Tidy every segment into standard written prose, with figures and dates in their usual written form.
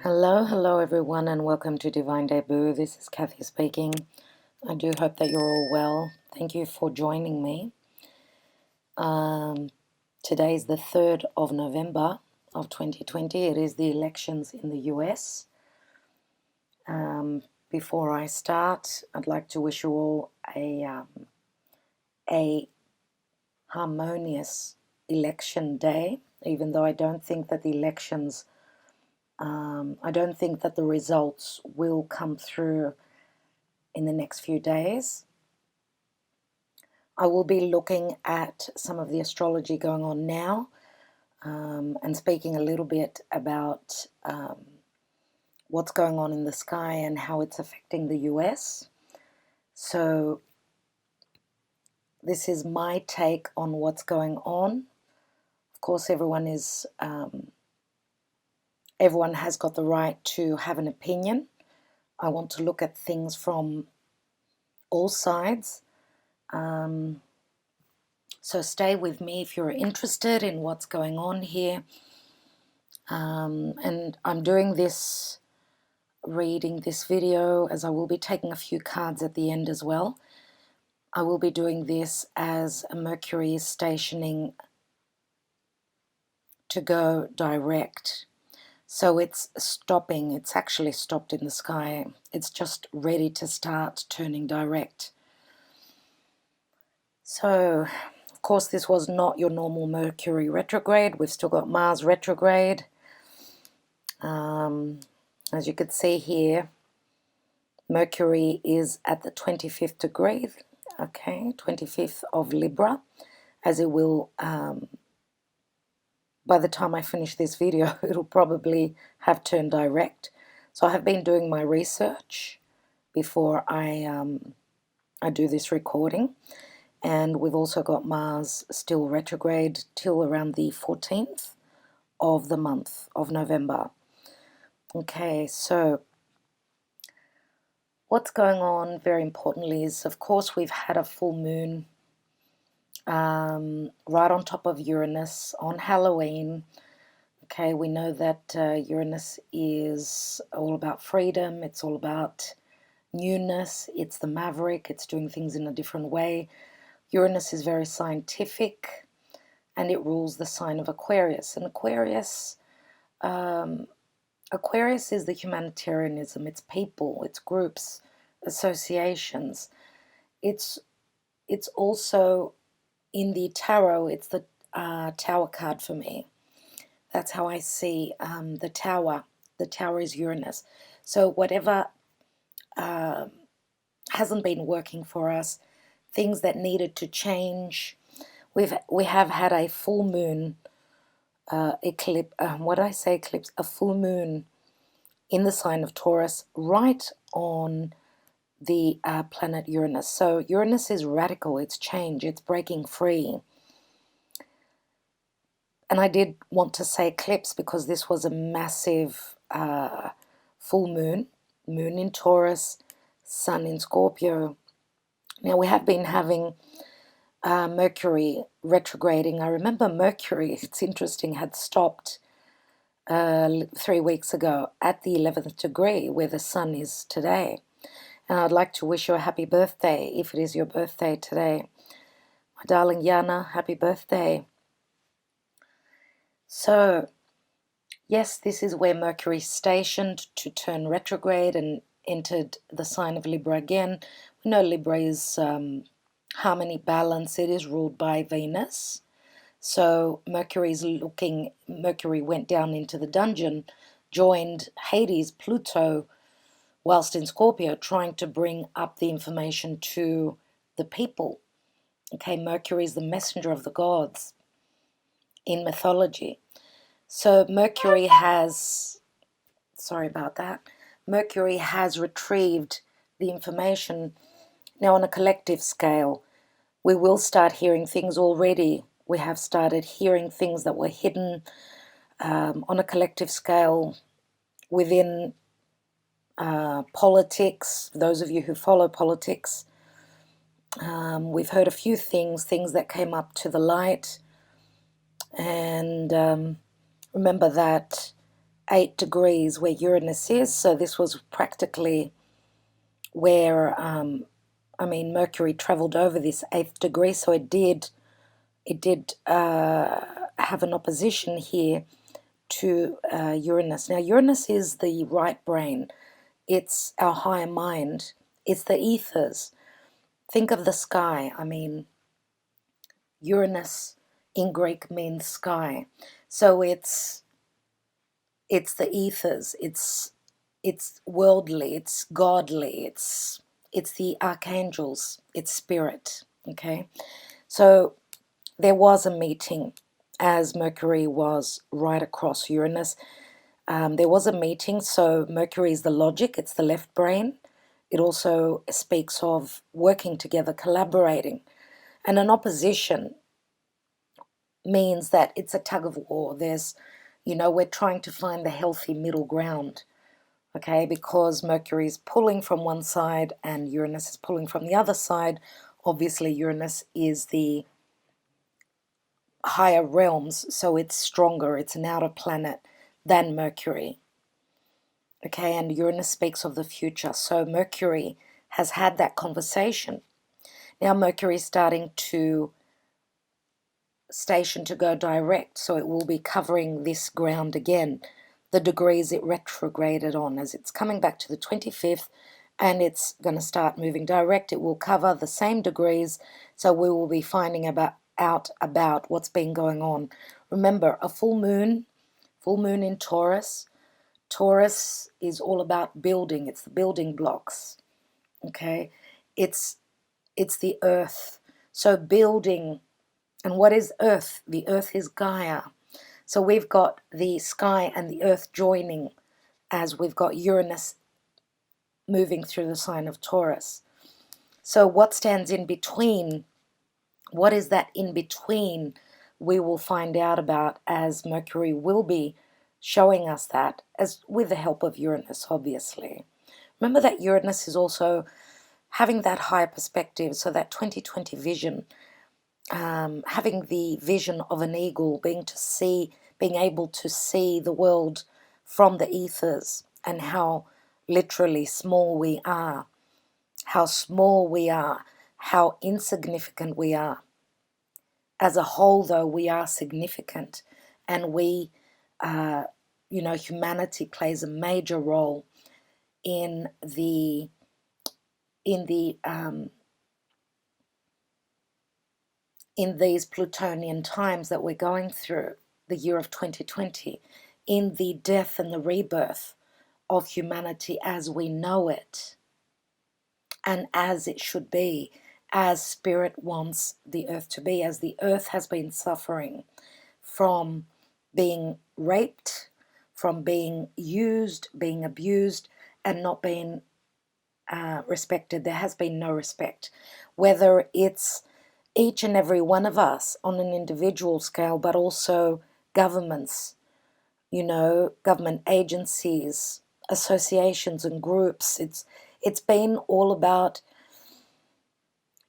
Hello everyone, and welcome to Divine Debut. This is Kathy speaking. I do hope that you're all well. Thank you for joining me. Today is the 3rd of November of 2020. It is the elections in the US. Before I start, I'd like to wish you all a harmonious election day, even though I don't think that the elections I don't think that the results will come through in the next few days. I will be looking at some of the astrology going on now and speaking a little bit about what's going on in the sky and how it's affecting the US. So this is my take on what's going on. Of course, everyone has got the right to have an opinion. I want to look at things from all sides. So stay with me if you're interested in what's going on here. And I'm doing this, reading this video, as I will be taking a few cards at the end as well. I will be doing this as Mercury is stationing to go direct. So it's stopping, it's actually stopped in the sky. It's just ready to start turning direct. So, of course, this was not your normal Mercury retrograde. We've still got Mars retrograde. As you can see here, Mercury is at the 25th degree, okay, 25th of Libra, as it will, by the time I finish this video, it'll probably have turned direct. So I have been doing my research before I do this recording. And we've also got Mars still retrograde till around the 14th of the month of November. Okay, so what's going on very importantly is, of course, we've had a full moon right on top of Uranus on Halloween. Okay, we know that Uranus is all about freedom. It's all about newness. It's the maverick. It's doing things in a different way. Uranus is very scientific, and it rules the sign of Aquarius. And Aquarius is the humanitarianism. It's people, it's groups, associations. It's also in the tarot. It's the Tower card for me. That's how I see the Tower. The Tower is Uranus. So whatever hasn't been working for us, things that needed to change. We have had a full moon eclipse. What did I say? Eclipse. A full moon in the sign of Taurus, right on the planet Uranus. So Uranus is radical. It's change. It's breaking free. And I did want to say eclipse because this was a massive full moon. Moon in Taurus, Sun in Scorpio. Now, we have been having Mercury retrograding. I remember Mercury, it's interesting, had stopped 3 weeks ago at the 11th degree where the Sun is today. And I'd like to wish you a happy birthday if it is your birthday today. My darling Yana, happy birthday. So, yes, this is where Mercury is stationed to turn retrograde and entered the sign of Libra again. We know Libra is harmony, balance. It is ruled by Venus. So Mercury went down into the dungeon, joined Hades, Pluto, whilst in Scorpio, trying to bring up the information to the people. Okay, Mercury is the messenger of the gods in mythology. So Mercury has retrieved the information. Now, on a collective scale, we will start hearing things already. We have started hearing things that were hidden on a collective scale within politics. Those of you who follow politics, we've heard a few things that came up to the light. And remember that 8 degrees where Uranus is. So this was practically where, I mean, Mercury traveled over this 8th degree. So it did have an opposition here to Uranus. Now, Uranus is the right brain. It's our higher mind. It's the ethers. Think of the sky. I mean, Uranus in Greek means sky. So it's the ethers. It's worldly. It's godly. It's the archangels. It's spirit. Okay, so there was a meeting as Mercury was right across Uranus. There was a meeting. So Mercury is the logic. It's the left brain. It also speaks of working together, collaborating, and an opposition means that it's a tug of war. There's, we're trying to find the healthy middle ground, okay? Because Mercury is pulling from one side and Uranus is pulling from the other side. Obviously, Uranus is the higher realms, so it's stronger. It's an outer planet than Mercury, okay? And Uranus speaks of the future. So Mercury has had that conversation. Now Mercury is starting to station to go direct, so it will be covering this ground again, the degrees it retrograded on, as it's coming back to the 25th and it's going to start moving direct. It will cover the same degrees, so we will be finding out about what's been going on. Remember, a full moon in Taurus. Taurus is all about building. It's the building blocks, okay? It's the earth. So building. And what is Earth? The Earth is Gaia. So we've got the sky and the Earth joining as we've got Uranus moving through the sign of Taurus. So what stands in between? What is that in between? We will find out about as Mercury will be showing us that, as with the help of Uranus, obviously. Remember that Uranus is also having that higher perspective, so that 2020 vision. Having the vision of an eagle, being able to see the world from the ethers and how literally small we are, how insignificant we are. As a whole, though, we are significant, and humanity plays a major role in the in these Plutonian times that we're going through, the year of 2020, in the death and the rebirth of humanity as we know it, and as it should be, as Spirit wants the earth to be, as the earth has been suffering from being raped, from being used, being abused, and not being respected. There has been no respect, whether it's each and every one of us on an individual scale, but also governments, government agencies, associations and groups. It's been all about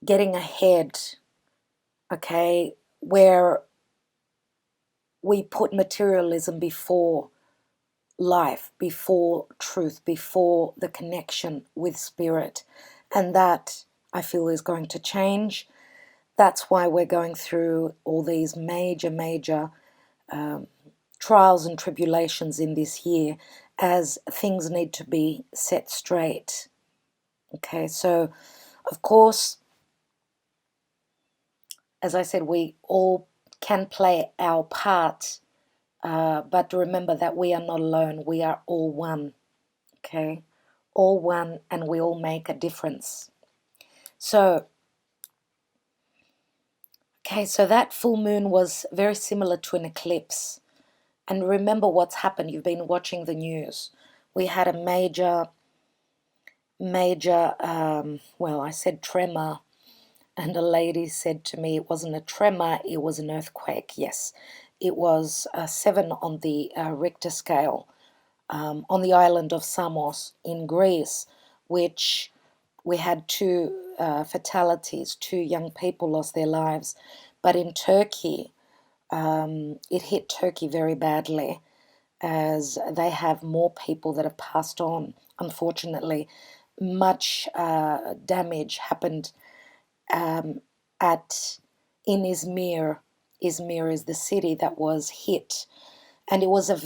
getting ahead, okay, where we put materialism before life, before truth, before the connection with spirit. And that, I feel, is going to change. That's why we're going through all these major trials and tribulations in this year, as things need to be set straight. Okay, so of course, as I said, we all can play our part, but remember that we are not alone. We are all one, okay? All one, and we all make a difference. So, okay, so that full moon was very similar to an eclipse. And remember what's happened. You've been watching the news. We had a major, well, I said tremor, and a lady said to me it wasn't a tremor, it was an earthquake. Yes, it was 7 on the Richter scale on the island of Samos in Greece, which we had 2 fatalities. 2 young people lost their lives. But in Turkey, it hit Turkey very badly. as they have more people that have passed on. Unfortunately, much damage happened at in Izmir. Izmir is the city that was hit, and it was a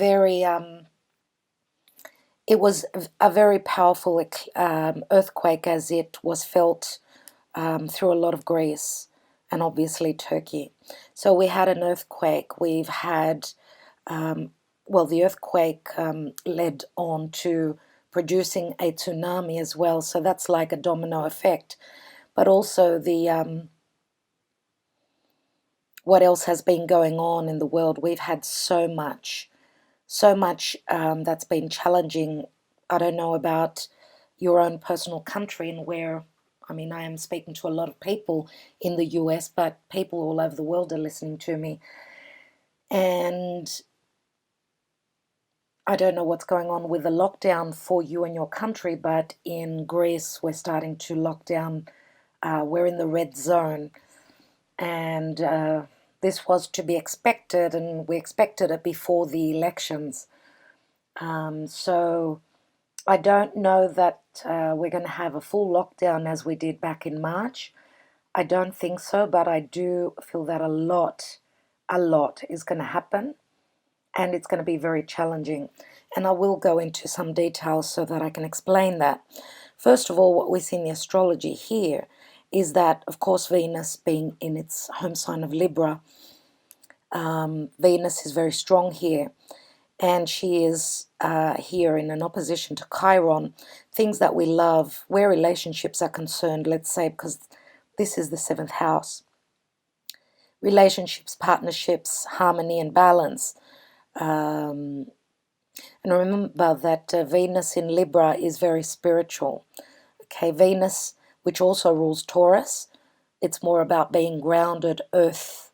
very powerful earthquake, as it was felt through a lot of Greece and obviously Turkey. So we had an earthquake. We've had the earthquake led on to producing a tsunami as well. So that's like a domino effect. But also what else has been going on in the world? We've had so much that's been challenging. I don't know about your own personal country and where, I mean, I am speaking to a lot of people in the US, but people all over the world are listening to me. And I don't know what's going on with the lockdown for you and your country, but in Greece, we're starting to lock down. We're in the red zone. And this was to be expected, and we expected it before the elections. So I don't know that we're going to have a full lockdown as we did back in March. I don't think so, but I do feel that a lot is going to happen, and it's going to be very challenging. And I will go into some details so that I can explain that. First of all, what we see in the astrology here is that, of course, Venus being in its home sign of Libra, Venus is very strong here, and she is here in an opposition to Chiron, things that we love, where relationships are concerned, let's say, because this is the 7th house. Relationships, partnerships, harmony and balance. And remember that Venus in Libra is very spiritual. Okay, Venus, which also rules Taurus, it's more about being grounded, earth,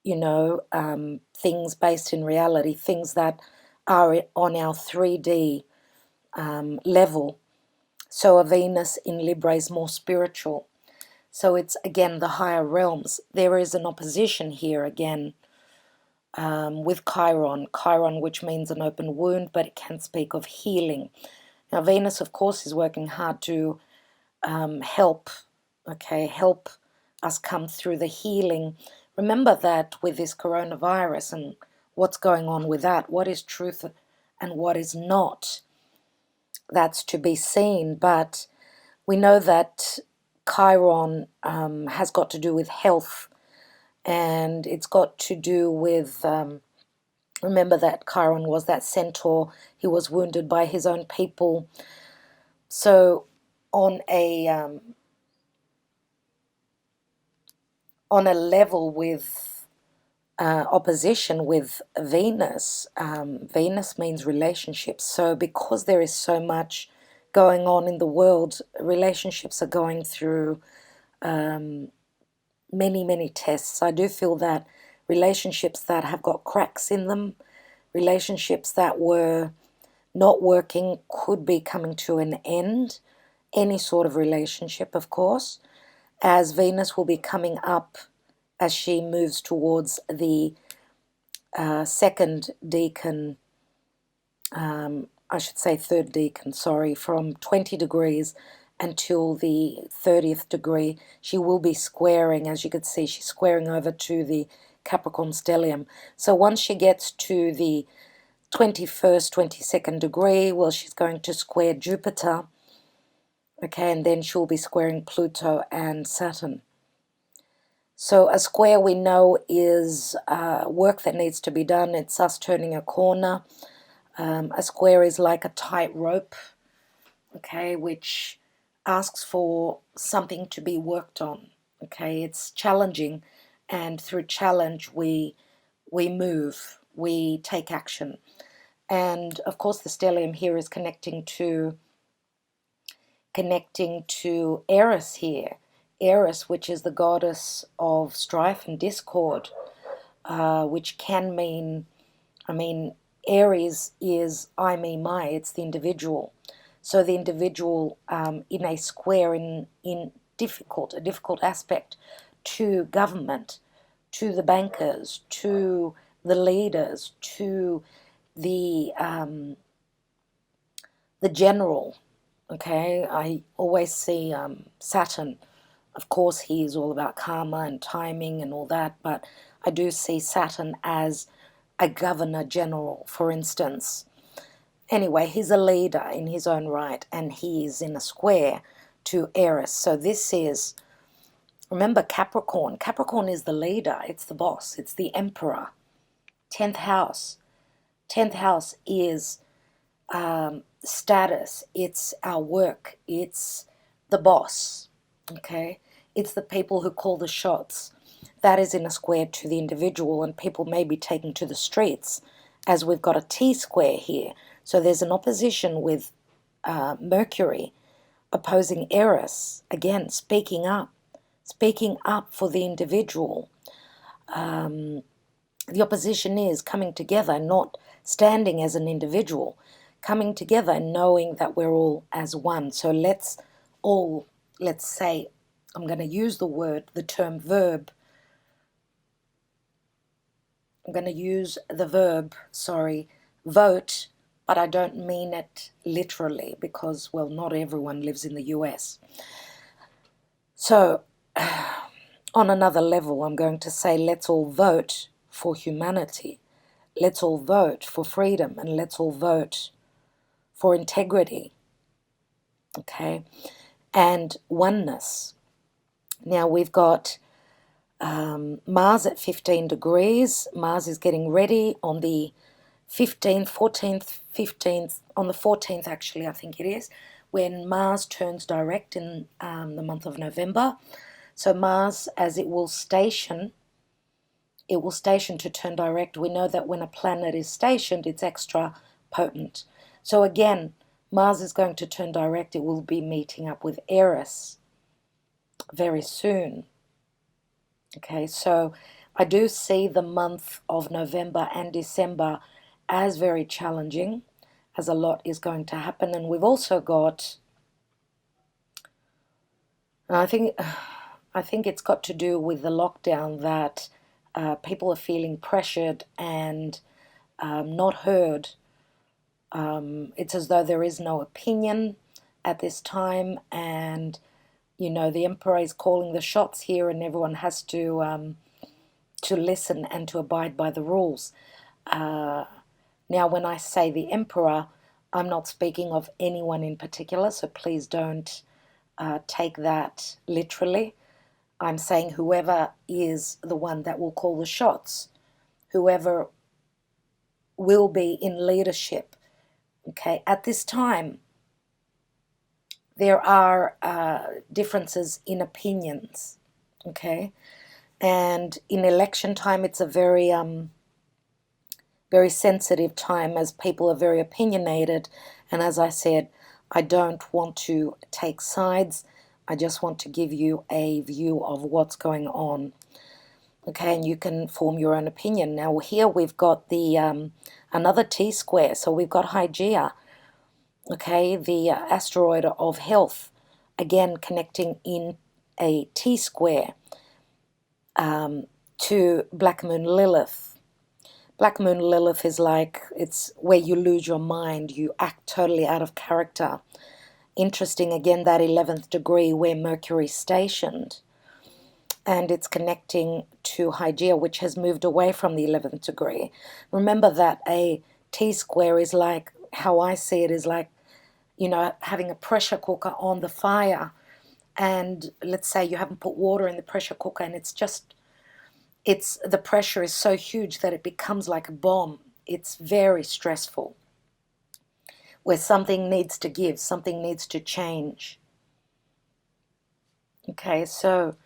things based in reality, things that are on our 3D level. So a Venus in Libra is more spiritual. So it's, again, the higher realms. There is an opposition here, again, with Chiron. Chiron, which means an open wound, but it can speak of healing. Now, Venus, of course, is working hard to help us come through the healing. Remember that with this coronavirus and what's going on with that, what is truth and what is not, that's to be seen. But we know that Chiron has got to do with health, and it's got to do with, remember that Chiron was that centaur. He was wounded by his own people. So on a level with opposition with Venus, Venus means relationships. So because there is so much going on in the world, relationships are going through many tests. I do feel that relationships that have got cracks in them, relationships that were not working, could be coming to an end. Any sort of relationship, of course, as Venus will be coming up as she moves towards the second decan, I should say third decan, sorry, from 20 degrees until the 30th degree. She will be squaring, as you can see, she's squaring over to the Capricorn stellium. So once she gets to the 21st, 22nd degree, well, she's going to square Jupiter, okay, and then she'll be squaring Pluto and Saturn. So a square, we know, is work that needs to be done. It's us turning a corner. A square is like a tight rope, okay, which asks for something to be worked on, okay. It's challenging, and through challenge we move, we take action. And of course the stellium here is connecting to Eris here. Eris, which is the goddess of strife and discord, which can mean, Aries is I, me, my, it's the individual. So the individual in a square, in a difficult aspect to government, to the bankers, to the leaders, to the general. Okay, I always see Saturn. Of course, he is all about karma and timing and all that, but I do see Saturn as a governor general, for instance. Anyway, he's a leader in his own right, and he is in a square to Aries. So this is, remember Capricorn. Capricorn is the leader, it's the boss, it's the emperor. 10th house. 10th house is status, it's our work, it's the boss, okay? It's the people who call the shots. That is in a square to the individual, and people may be taken to the streets, as we've got a T-square here. So there's an opposition with Mercury opposing Eris, again, speaking up for the individual. The opposition is coming together, not standing as an individual, coming together and knowing that we're all as one. So let's say, I'm going to use the term verb. I'm going to use the verb, vote, but I don't mean it literally because, well, not everyone lives in the US. So, on another level, I'm going to say, let's all vote for humanity. Let's all vote for freedom, and let's all vote for integrity, okay, and oneness. Now we've got Mars at 15 degrees. Mars is getting ready on the 15th, 14th, 15th, on the 14th actually, I think it is, when Mars turns direct in the month of November. So Mars, as it will station to turn direct. We know that when a planet is stationed, it's extra potent. So again, Mars is going to turn direct. It will be meeting up with Eris very soon. Okay, so I do see the month of November and December as very challenging, as a lot is going to happen. And we've also got, and I think it's got to do with the lockdown, that people are feeling pressured and not heard. It's as though there is no opinion at this time, and you know, the emperor is calling the shots here, and everyone has to listen and to abide by the rules. Now, when I say the emperor, I'm not speaking of anyone in particular, so please don't take that literally. I'm saying whoever is the one that will call the shots, whoever will be in leadership. Okay, at this time, there are differences in opinions. Okay, and in election time, it's a very very sensitive time, as people are very opinionated. And as I said, I don't want to take sides. I just want to give you a view of what's going on. Okay, and you can form your own opinion. Now here we've got the another T-square, so we've got Hygeia, okay, the asteroid of health, again connecting in a T-square to Black Moon Lilith. Black Moon Lilith is like, it's where you lose your mind, you act totally out of character. Interesting, again, that 11th degree where Mercury's stationed. And it's connecting to Hygeia, which has moved away from the 11th degree. Remember that a T-square is like, how I see it is like, you know, having a pressure cooker on the fire. And let's say you haven't put water in the pressure cooker, and the pressure is so huge that it becomes like a bomb. It's very stressful, where something needs to give, something needs to change. Okay, so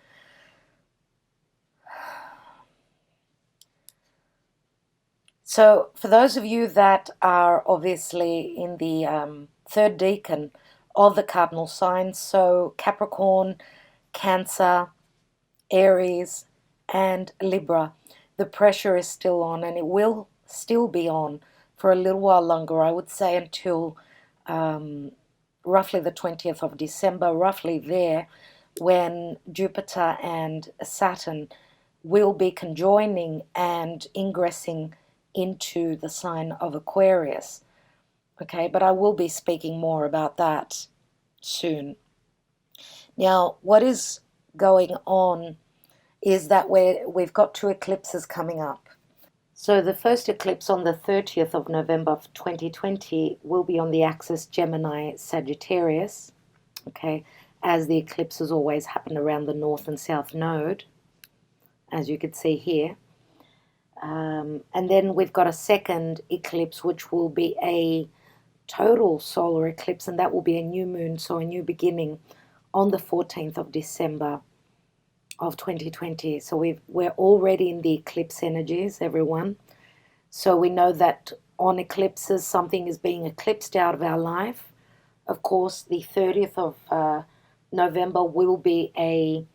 for those of you that are obviously in the third decan of the cardinal signs, so Capricorn, Cancer, Aries, and Libra, the pressure is still on, and it will still be on for a little while longer. I would say until roughly the 20th of December, roughly there, when Jupiter and Saturn will be conjoining and ingressing into the sign of Aquarius. Okay, but I will be speaking more about that soon. Now, what is going on is that we've got two eclipses coming up. So the first eclipse on the 30th of November of 2020 will be on the axis Gemini Sagittarius, okay, as the eclipses always happen around the north and south node, as you can see here. And then we've got a second eclipse, which will be a total solar eclipse, and that will be a new moon, so a new beginning, on the 14th of December of 2020. So we're already in the eclipse energies, everyone. So we know that on eclipses, something is being eclipsed out of our life. Of course, the 30th of November will be a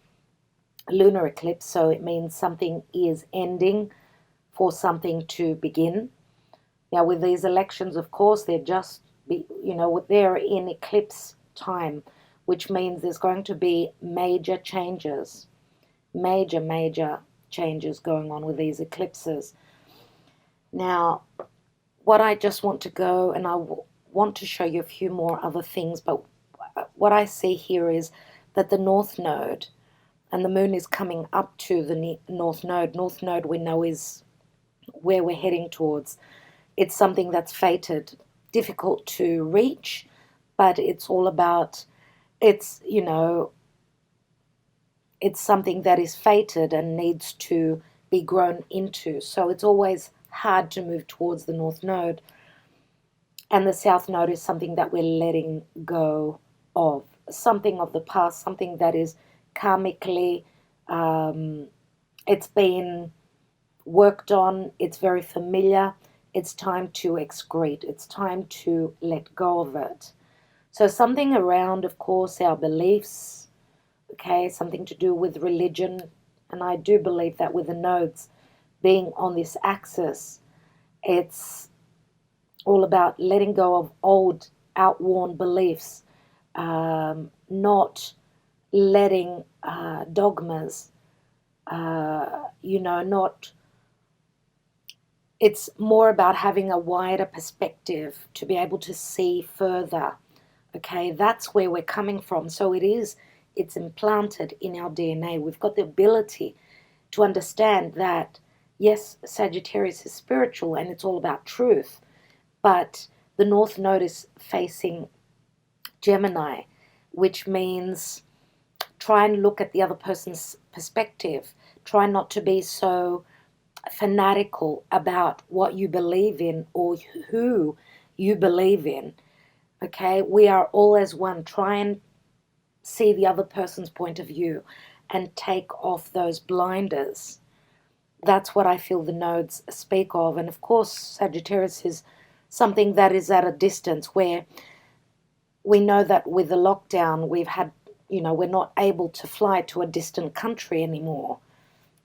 lunar eclipse, so it means something is ending for something to begin. Now, with these elections, of course, they're they're in eclipse time, which means there's going to be major changes, major changes going on with these eclipses. Now, what I just want to go, and I want to show you a few more other things, but what I see here is that the North Node, and the moon is coming up to the North Node. North Node, we know, is where we're heading towards. It's something that's fated, difficult to reach, but it's all about, it's something that is fated and needs to be grown into. So it's always hard to move towards the North Node. And the South Node is something that we're letting go of, something of the past, something that is karmically, it's been worked on, it's very familiar, it's time to excrete, it's time to let go of it. So something around, of course, our beliefs, okay, something to do with religion, and I do believe that with the nodes being on this axis, it's all about letting go of old, outworn beliefs, not letting dogmas, not. It's more about having a wider perspective to be able to see further. Okay, that's where we're coming from. So it's implanted in our DNA. We've got the ability to understand that, yes, Sagittarius is spiritual and it's all about truth, but the North Node is facing Gemini, which means try and look at the other person's perspective. Try not to be so fanatical about what you believe in or who you believe in. Okay, we are all as one. Try and see the other person's point of view and take off those blinders. That's what I feel the nodes speak of. And of course, Sagittarius is something that is at a distance, where we know that with the lockdown, we've had, we're not able to fly to a distant country anymore.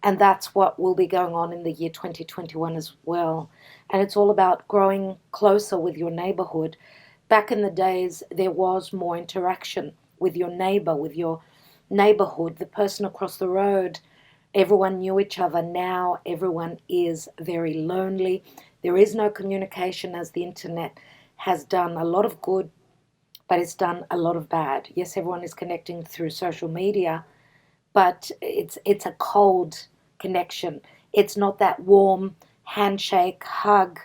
And that's what will be going on in the year 2021 as well. And it's all about growing closer with your neighborhood. Back in the days, there was more interaction with your neighbor, with your neighborhood, the person across the road. Everyone knew each other. Now everyone is very lonely. There is no communication, as the internet has done a lot of good, but it's done a lot of bad. Yes, everyone is connecting through social media, but it's a cold connection. It's not that warm handshake, hug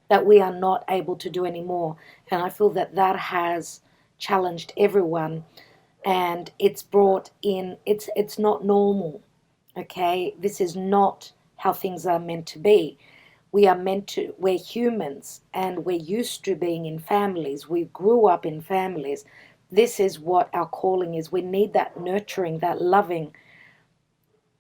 that we are not able to do anymore. And I feel that has challenged everyone, and it's brought in, it's not normal. Okay, this is not how things are meant to be. We're humans, and we're used to being in families. We grew up in families. This is what our calling is. We need that nurturing, that loving,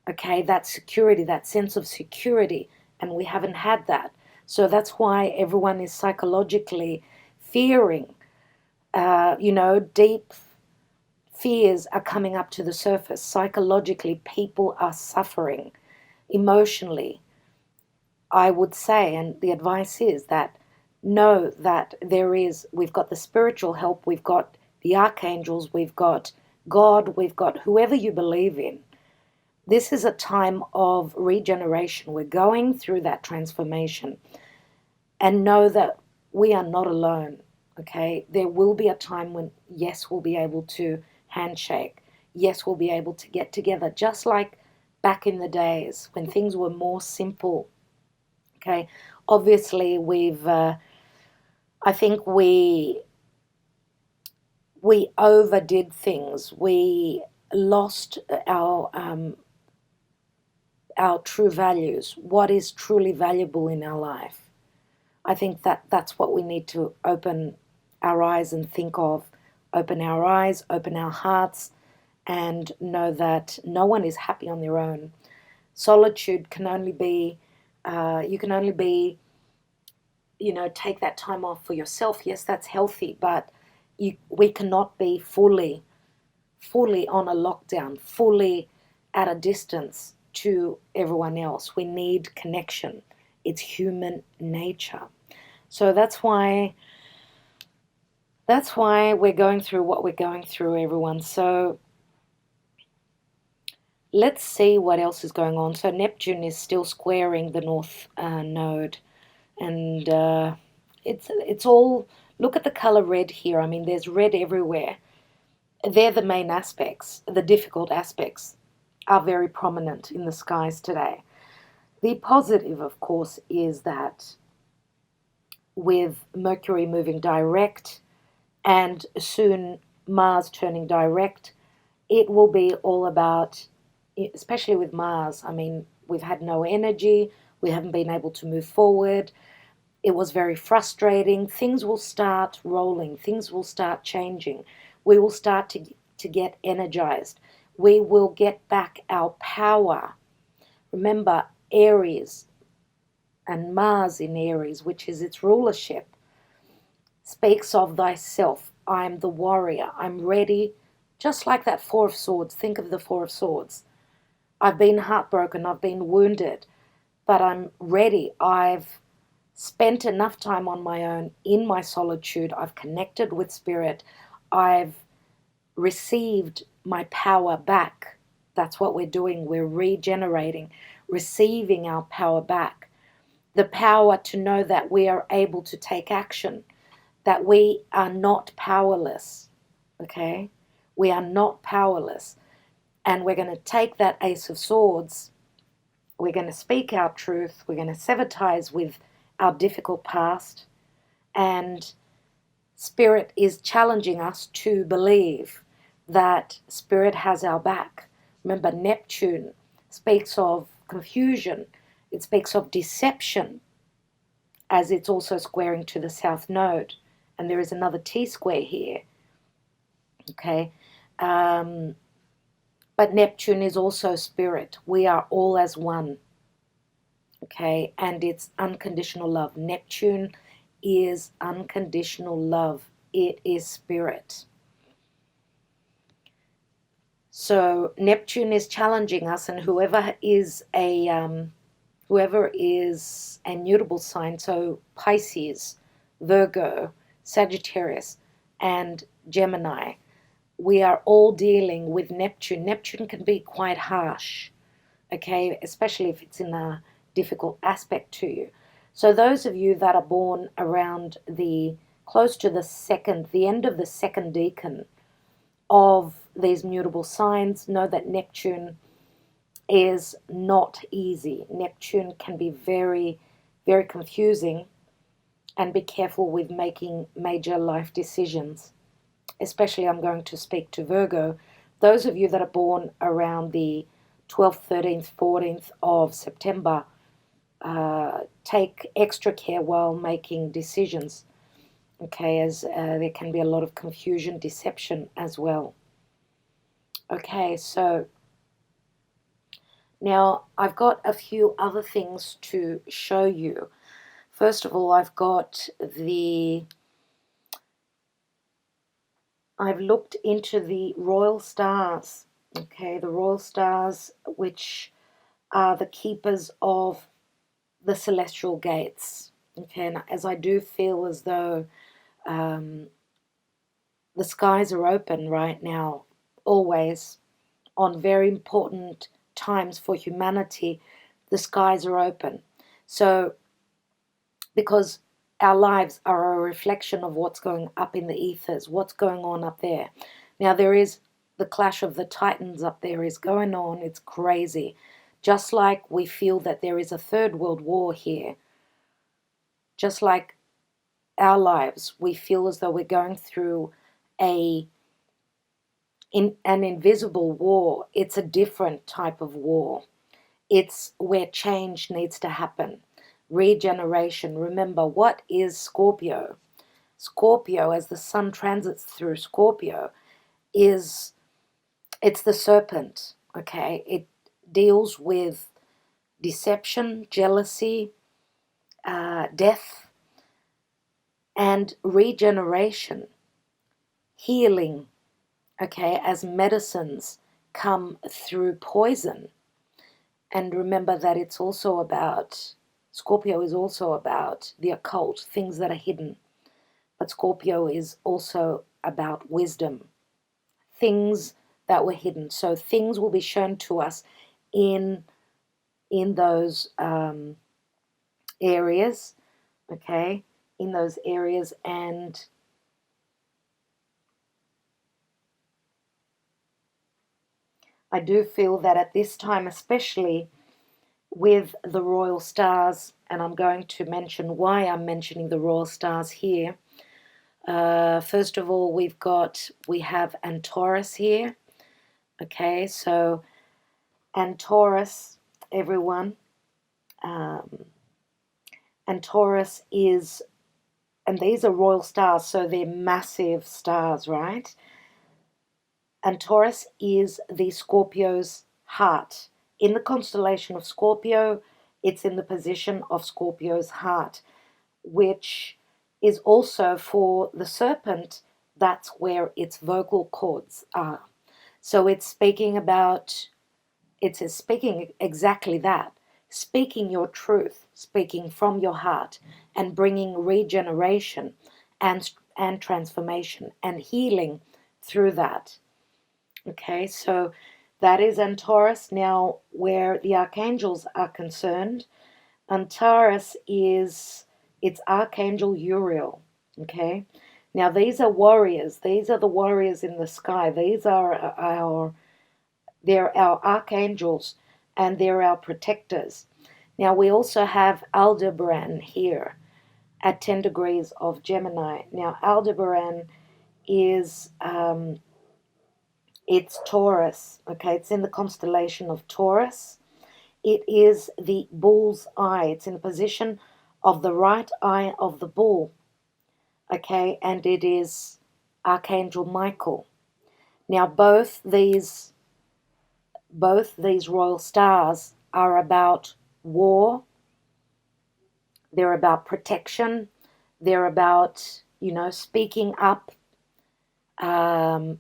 okay, that security, that sense of security, and we haven't had that. So that's why everyone is psychologically fearing. Deep fears are coming up to the surface. Psychologically, people are suffering emotionally, I would say, and the advice is that know that we've got the spiritual help, we've got the archangels, we've got God, we've got whoever you believe in. This is a time of regeneration. We're going through that transformation. and know that we are not alone, okay? There will be a time when, yes, we'll be able to handshake. Yes, we'll be able to get together, just like back in the days when things were more simple, okay? Obviously, I think we overdid things. We lost our true values, what is truly valuable in our life. I think that that's what we need to open our eyes and think of. Open our eyes, open our hearts, and know that no one is happy on their own. Solitude can only be, you can only be, take that time off for yourself. Yes, that's healthy, but we cannot be fully on a lockdown, fully at a distance to everyone else. We need connection. It's human nature. So that's why we're going through what we're going through, everyone. So let's see what else is going on. So Neptune is still squaring the North Node, and it's all, look at the color red here. I mean, there's red everywhere. They're the main aspects. The difficult aspects are very prominent in the skies today. The positive, of course, is that with Mercury moving direct and soon Mars turning direct, it will be all about, especially with Mars, I mean, we've had no energy, we haven't been able to move forward. It was very frustrating. Things will start rolling, things will start changing. We will start to get energized. We will get back our power. Remember, Aries and Mars in Aries, which is its rulership, speaks of thyself. I'm the warrior. I'm ready. Just like that Four of Swords. Think of the Four of Swords. I've been heartbroken. I've been wounded. But I'm ready. I've spent enough time on my own in my solitude. I've connected with spirit. I've received my power back. That's what we're doing. We're regenerating, receiving our power back. The power to know that we are able to take action, that we are not powerless, okay? We are not powerless. And we're going to take that Ace of Swords, we're going to speak our truth, we're going to sever ties with our difficult past, and Spirit is challenging us to believe that Spirit has our back. Remember, Neptune speaks of confusion, it speaks of deception, as it's also squaring to the South Node. And there is another T-square here, okay? But Neptune is also spirit. We are all as one, okay? And it's unconditional love. Neptune is unconditional love. It is spirit. So Neptune is challenging us, and whoever is a mutable sign, so Pisces, Virgo, Sagittarius, and Gemini, we are all dealing with Neptune. Neptune can be quite harsh, okay, especially if it's in a difficult aspect to you. So those of you that are born around close to the end of the second decan of these mutable signs, know that Neptune is not easy. Neptune can be very, very confusing, and be careful with making major life decisions. Especially, I'm going to speak to Virgo. Those of you that are born around the 12th, 13th, 14th of September, take extra care while making decisions, okay, as there can be a lot of confusion, deception as well. Okay, so now I've got a few other things to show you. First of all, I've looked into the royal stars, okay, the royal stars, which are the keepers of the celestial gates, okay, and as I do feel as though the skies are open right now, always, on very important times for humanity, the skies are open. So, because our lives are a reflection of what's going up in the ethers, what's going on up there. Now there is the clash of the titans up there is going on. It's crazy. Just like we feel that there is a third world war here, just like our lives, we feel as though we're going through an invisible war. It's a different type of war. It's where change needs to happen. Regeneration. Remember, what is Scorpio? Scorpio, as the sun transits through Scorpio, it's the serpent, okay? It deals with deception, jealousy, death, and regeneration, healing, okay, as medicines come through poison. And remember that it's also about, Scorpio is also about the occult, things that are hidden. But Scorpio is also about wisdom, things that were hidden. So things will be shown to us in those areas, okay, in those areas. And I do feel that at this time, especially with the royal stars, and I'm going to mention why I'm mentioning the royal stars here. First of all, we have Antaurus here. Okay, so Antaurus, everyone, Antaurus is, and these are royal stars, so they're massive stars, right? Antaurus is the Scorpio's heart. In the constellation of Scorpio, it's in the position of Scorpio's heart, which is also for the serpent, that's where its vocal cords are. So it's speaking exactly that, speaking your truth, speaking from your heart, and bringing regeneration and transformation and healing through that. Okay, so that is Antaurus. Now, where the archangels are concerned, Antaurus is its archangel Uriel. Okay, now these are warriors. These are the warriors in the sky. These are they're our archangels, and they're our protectors. Now we also have Aldebaran here at 10 degrees of Gemini. Now Aldebaran is it's Taurus. Okay, it's in the constellation of Taurus. It is the bull's eye. It's in the position of the right eye of the bull. Okay, and it is Archangel Michael. Now both these royal stars are about war. They're about protection. They're about, speaking up, and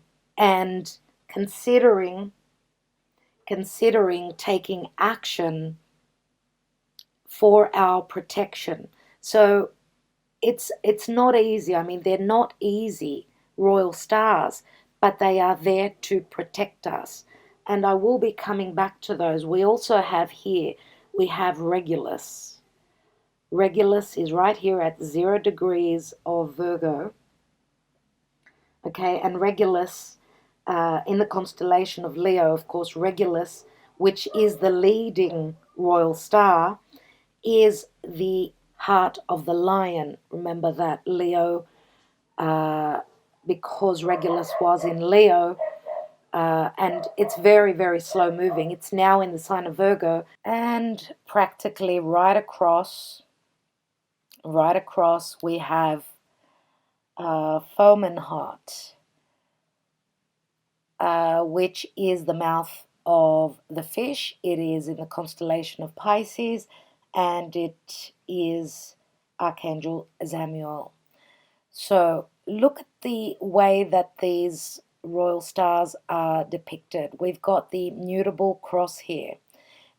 considering taking action for our protection. So it's not easy. I mean, they're not easy royal stars, but they are there to protect us. And I will be coming back to those. We also have here, we have Regulus. Regulus is right here at 0 degrees of Virgo. Okay, and Regulus, in the constellation of Leo, of course, Regulus, which is the leading royal star, is the heart of the lion. Remember that, Leo, because Regulus was in Leo, and it's very, very slow moving. It's now in the sign of Virgo, and practically right across we have Fomenheart, which is the mouth of the fish. It is in the constellation of Pisces, and it is Archangel Samuel. So look at the way that these royal stars are depicted. We've got the mutable cross here.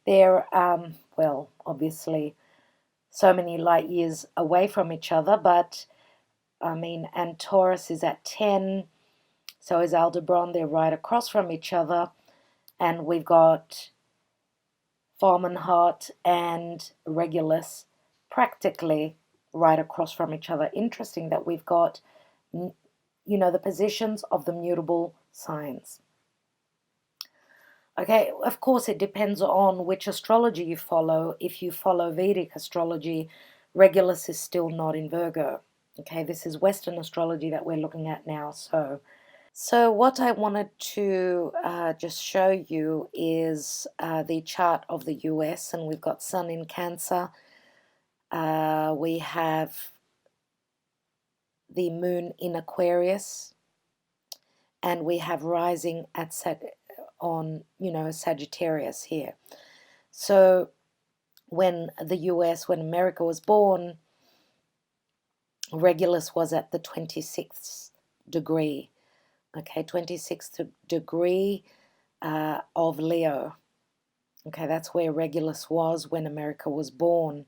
They're, well, obviously so many light years away from each other, but I mean, and Taurus is at 10, so is Aldebaran. They're right across from each other. And we've got Fomenheart and Regulus practically right across from each other. Interesting that we've got, you know, the positions of the mutable signs. Okay, of course, it depends on which astrology you follow. If you follow Vedic astrology, Regulus is still not in Virgo. Okay, this is Western astrology that we're looking at now. So what I wanted to just show you is the chart of the US, and we've got Sun in Cancer. We have the Moon in Aquarius, and we have rising at on, you know, Sagittarius here. So when the US, when America was born, Regulus was at the 26th degree. Okay, 26th degree of Leo. Okay, that's where Regulus was when America was born.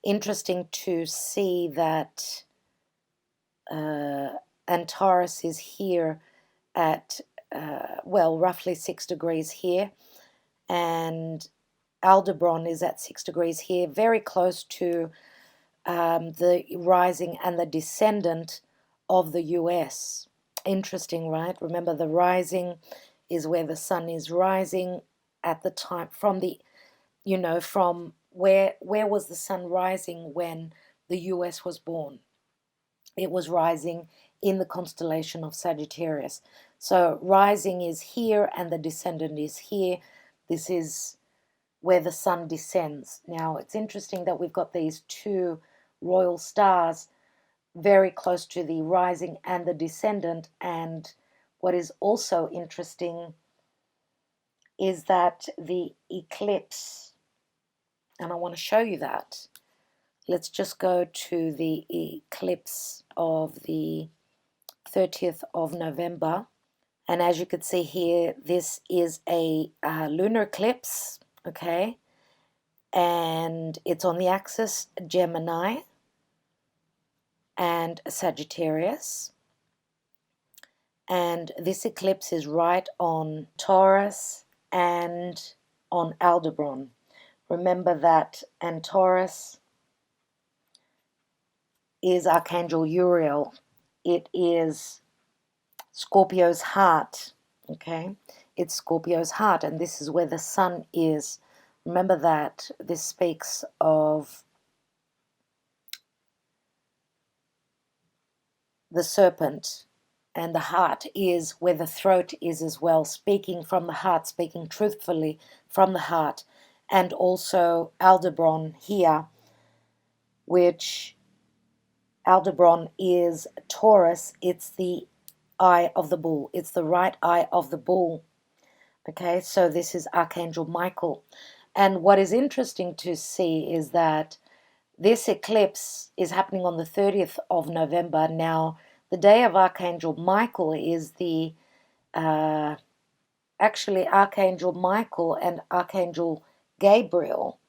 Interesting to see that Antares is here at, well, roughly 6 degrees here, and Aldebaran is at 6 degrees here, very close to the rising and the descendant of the US. Interesting, right? Remember, the rising is where the sun is rising at the time, from the, you know, from where was the sun rising when the US was born? It was rising in the constellation of Sagittarius. So rising is here and the descendant is here. This is where the sun descends. Now, it's interesting that we've got these two royal stars very close to the rising and the descendant. And what is also interesting is that the eclipse, and I want to show you that. Let's just go to the eclipse of the 30th of November. And as you can see here, this is a lunar eclipse, okay? And it's on the axis Gemini and Sagittarius. And this eclipse is right on Taurus and on Aldebaran. Remember that Antares is Archangel Uriel. It is Scorpio's heart, okay? It's Scorpio's heart, and this is where the sun is. Remember that this speaks of the serpent, and the heart is where the throat is as well, speaking from the heart, speaking truthfully from the heart. And also Aldebaran here, which Aldebaran is Taurus. It's the eye of the bull. It's the right eye of the bull. Okay, so this is Archangel Michael. And what is interesting to see is that this eclipse is happening on the 30th of November. Now, the day of Archangel Michael is the, actually Archangel Michael and Archangel Gabriel.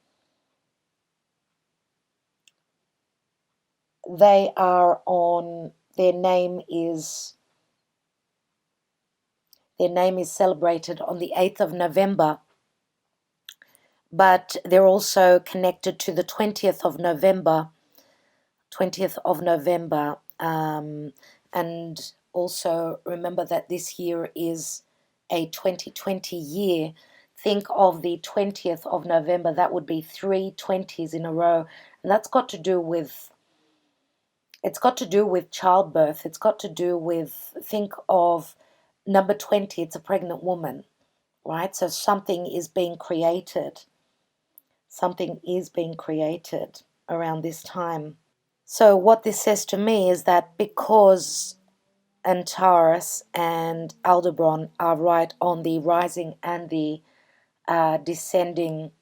They are on, their name is celebrated on the 8th of November. But they're also connected to the 20th of November, 20th of November. And also remember that this year is a 2020 year. Think of the 20th of November. That would be 3 20s in a row. And that's got to do with, it's got to do with childbirth. It's got to do with, think of number 20, it's a pregnant woman, right? So something is being created. Something is being created around this time. So what this says to me is that because Antares and Aldebaran are right on the rising and the descending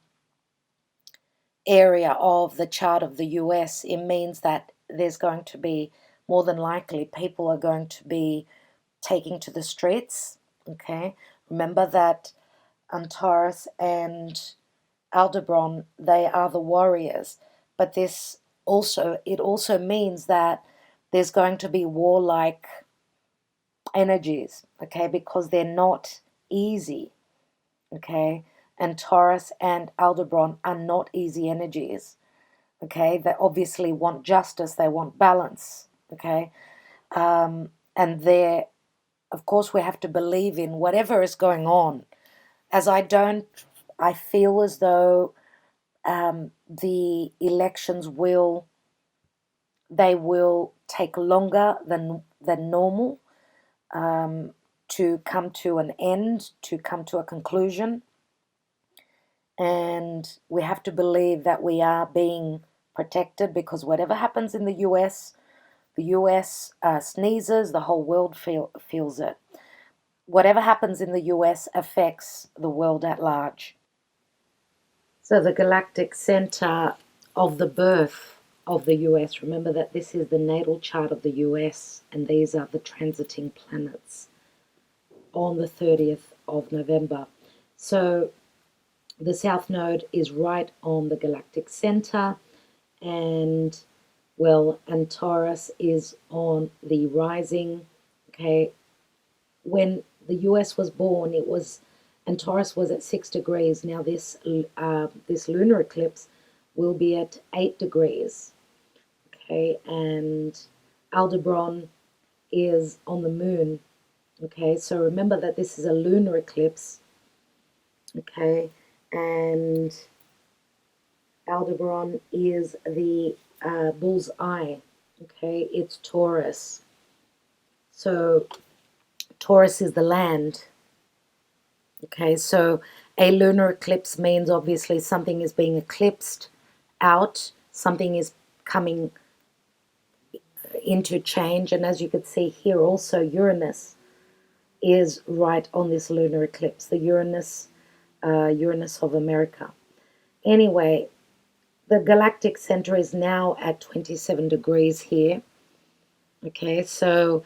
area of the chart of the US, it means that there's going to be, more than likely, people are going to be taking to the streets, okay? Remember that Antares and Aldebaran, they are the warriors, but this also, it also means that there's going to be warlike energies, okay, because they're not easy, okay, and Taurus and Aldebaran are not easy energies, okay? They obviously want justice, they want balance, okay? And there, of course, we have to believe in whatever is going on. As I feel as though the elections will take longer than normal to come to an end, to come to a conclusion. And we have to believe that we are being protected, because whatever happens in the US sneezes, the whole world feels it. Whatever happens in the US affects the world at large. So the galactic center of the birth of the US, remember that this is the natal chart of the US, and these are the transiting planets on the 30th of November. So the South Node is right on the galactic center, and Taurus is on the rising. Okay, when the US was born, and Taurus was at 6 degrees. Now this lunar eclipse will be at 8 degrees. Okay, and Aldebaran is on the moon. Okay, so remember that this is a lunar eclipse. Okay, and Aldebaran is the bull's eye. Okay, it's Taurus. So Taurus is the land. Okay, so a lunar eclipse means obviously something is being eclipsed out, something is coming into change. And as you can see here also, Uranus is right on this lunar eclipse, the Uranus of America. Anyway, the galactic center is now at 27 degrees here. Okay, so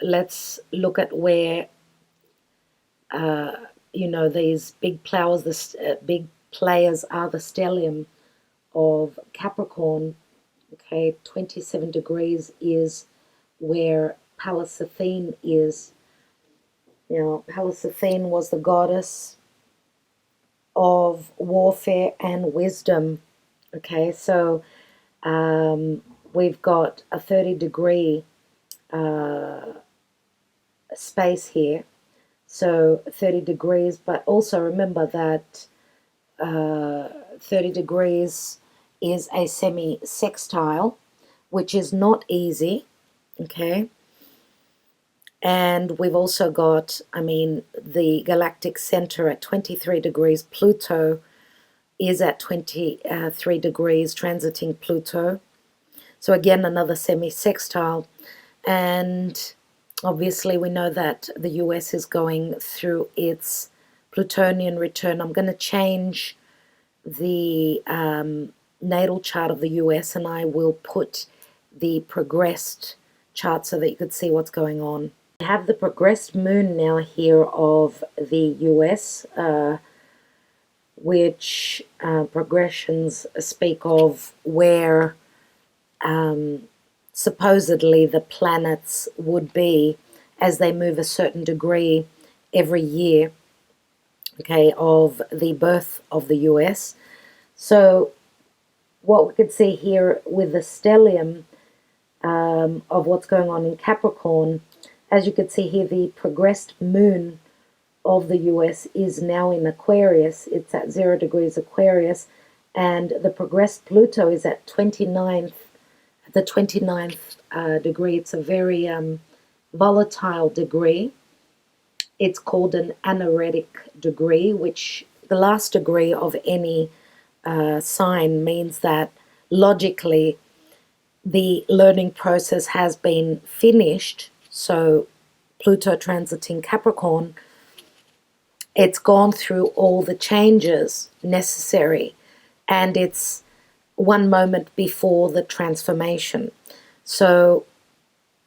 let's look at where these big players are the stellium of Capricorn. Okay, 27 degrees is where Pallas Athene is. Pallas Athene was the goddess of warfare and wisdom. Okay, so we've got a 30-degree space here. So 30 degrees, but also remember that 30 degrees is a semi-sextile, which is not easy, okay? And we've also got, the galactic center at 23 degrees. Pluto is at 23 degrees, transiting Pluto. So again, another semi-sextile. And obviously we know that the US is going through its Plutonian return. I'm going to change the natal chart of the US, and I will put the progressed chart so that you could see what's going on. I have the progressed moon now here of the US, which progressions speak of where supposedly the planets would be as they move a certain degree every year, okay, of the birth of the US. So what we could see here with the stellium of what's going on in Capricorn, as you could see here, the progressed moon of the US is now in Aquarius. It's at 0 degrees Aquarius, and the progressed Pluto is at the 29th degree. It's a very volatile degree. It's called an anaretic degree, which the last degree of any sign means that logically the learning process has been finished. So Pluto transiting Capricorn, it's gone through all the changes necessary, and it's one moment before the transformation. So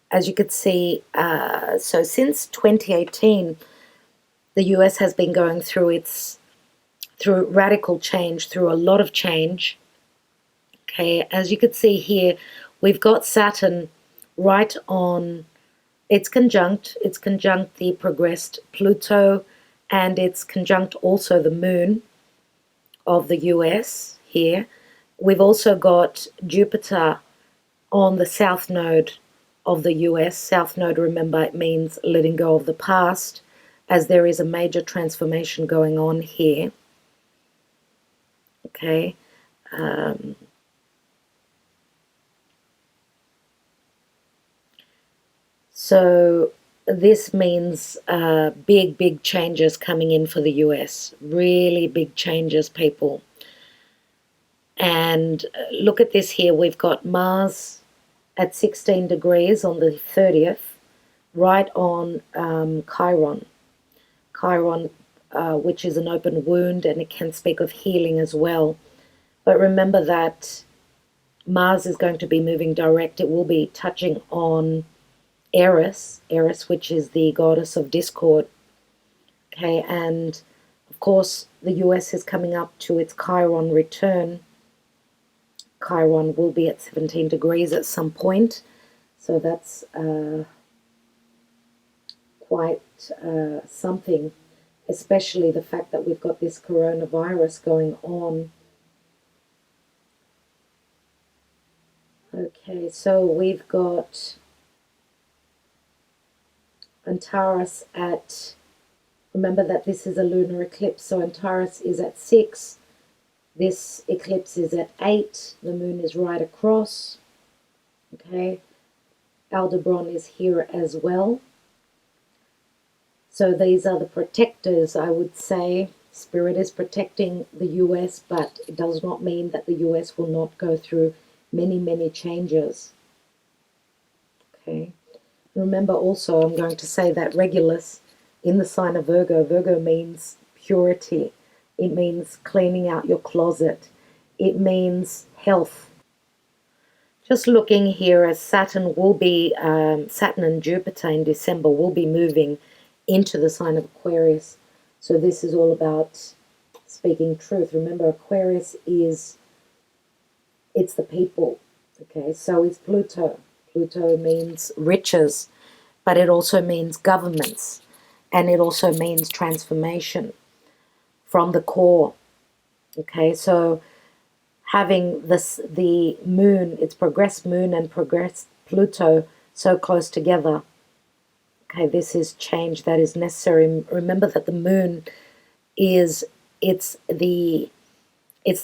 as you could see, so since 2018, the US has been going through radical change, through a lot of change. Okay, as you could see here, we've got Saturn right on, it's conjunct the progressed Pluto, and it's conjunct also the moon of the US here. We've also got Jupiter on the south node of the US. South node, remember, it means letting go of the past, as there is a major transformation going on here. Okay. So this means big changes coming in for the US. Really big changes, people. And look at this here. We've got Mars at 16 degrees on the 30th, right on Chiron. Chiron, which is an open wound, and it can speak of healing as well. But remember that Mars is going to be moving direct. It will be touching on Eris, which is the goddess of discord. Okay, and of course the US is coming up to its Chiron return. Chiron will be at 17 degrees at some point, so that's quite something, especially the fact that we've got this coronavirus going on. Okay, so we've got Antares at, remember that this is a lunar eclipse, so Antares is at 6, this eclipse is at 8, the moon is right across. Okay, Aldebaran is here as well. So these are the protectors, I would say. Spirit is protecting the US, but it does not mean that the US will not go through many changes. Okay. Remember also, I'm going to say that Regulus in the sign of Virgo, Virgo means purity. It means cleaning out your closet. It means health. Just looking here, as Saturn will be, Saturn and Jupiter in December will be moving into the sign of Aquarius. So this is all about speaking truth. Remember, Aquarius is, it's the people. Okay, so is Pluto. Pluto means riches, but it also means governments, and it also means transformation from the core. Okay, so having this, the moon, it's progressed moon and progressed Pluto so close together. Okay, this is change that is necessary. Remember that the moon is, it's the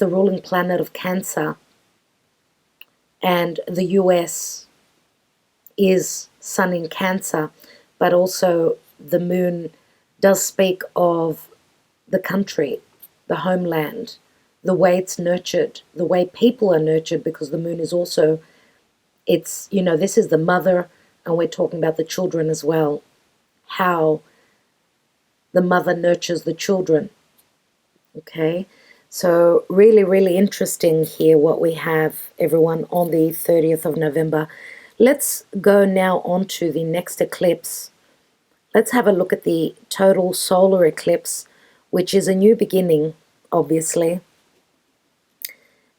ruling planet of Cancer, and the US is Sun in Cancer, but also the moon does speak of the country, the homeland, the way it's nurtured, the way people are nurtured, because the moon is also, it's, you know, this is the mother, and we're talking about the children as well, how the mother nurtures the children. Okay, so really interesting here what we have, everyone, on the 30th of November. Let's go now on to the next eclipse. Let's have a look at the total solar eclipse, which is a new beginning, obviously.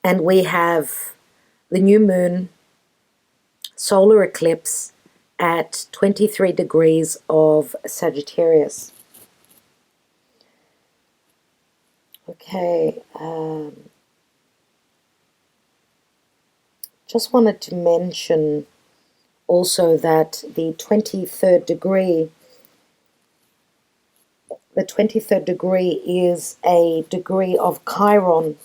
And we have the new moon solar eclipse at 23 degrees of Sagittarius. Okay, just wanted to mention also that the 23rd degree is a degree of Chiron.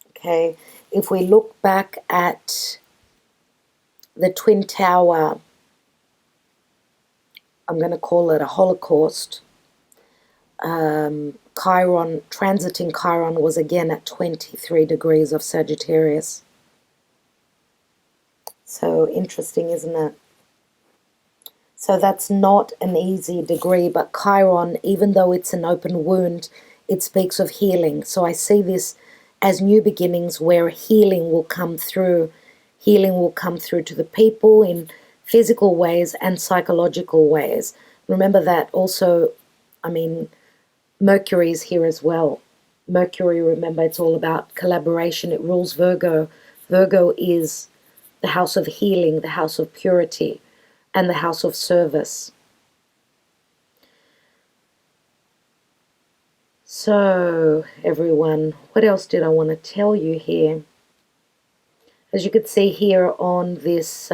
Okay, if we look back at the Twin Tower, I'm going to call it a Holocaust, Chiron, transiting Chiron was again at 23 degrees of Sagittarius. So interesting, isn't it? So that's not an easy degree, but Chiron, even though it's an open wound, it speaks of healing. So I see this as new beginnings where healing will come through. Healing will come through to the people in physical ways and psychological ways. Remember that also, I mean, Mercury is here as well. Mercury, remember, it's all about collaboration. It rules Virgo. Virgo is the house of healing, the house of purity, and the house of service. So, everyone, what else did I want to tell you here? As you could see here on this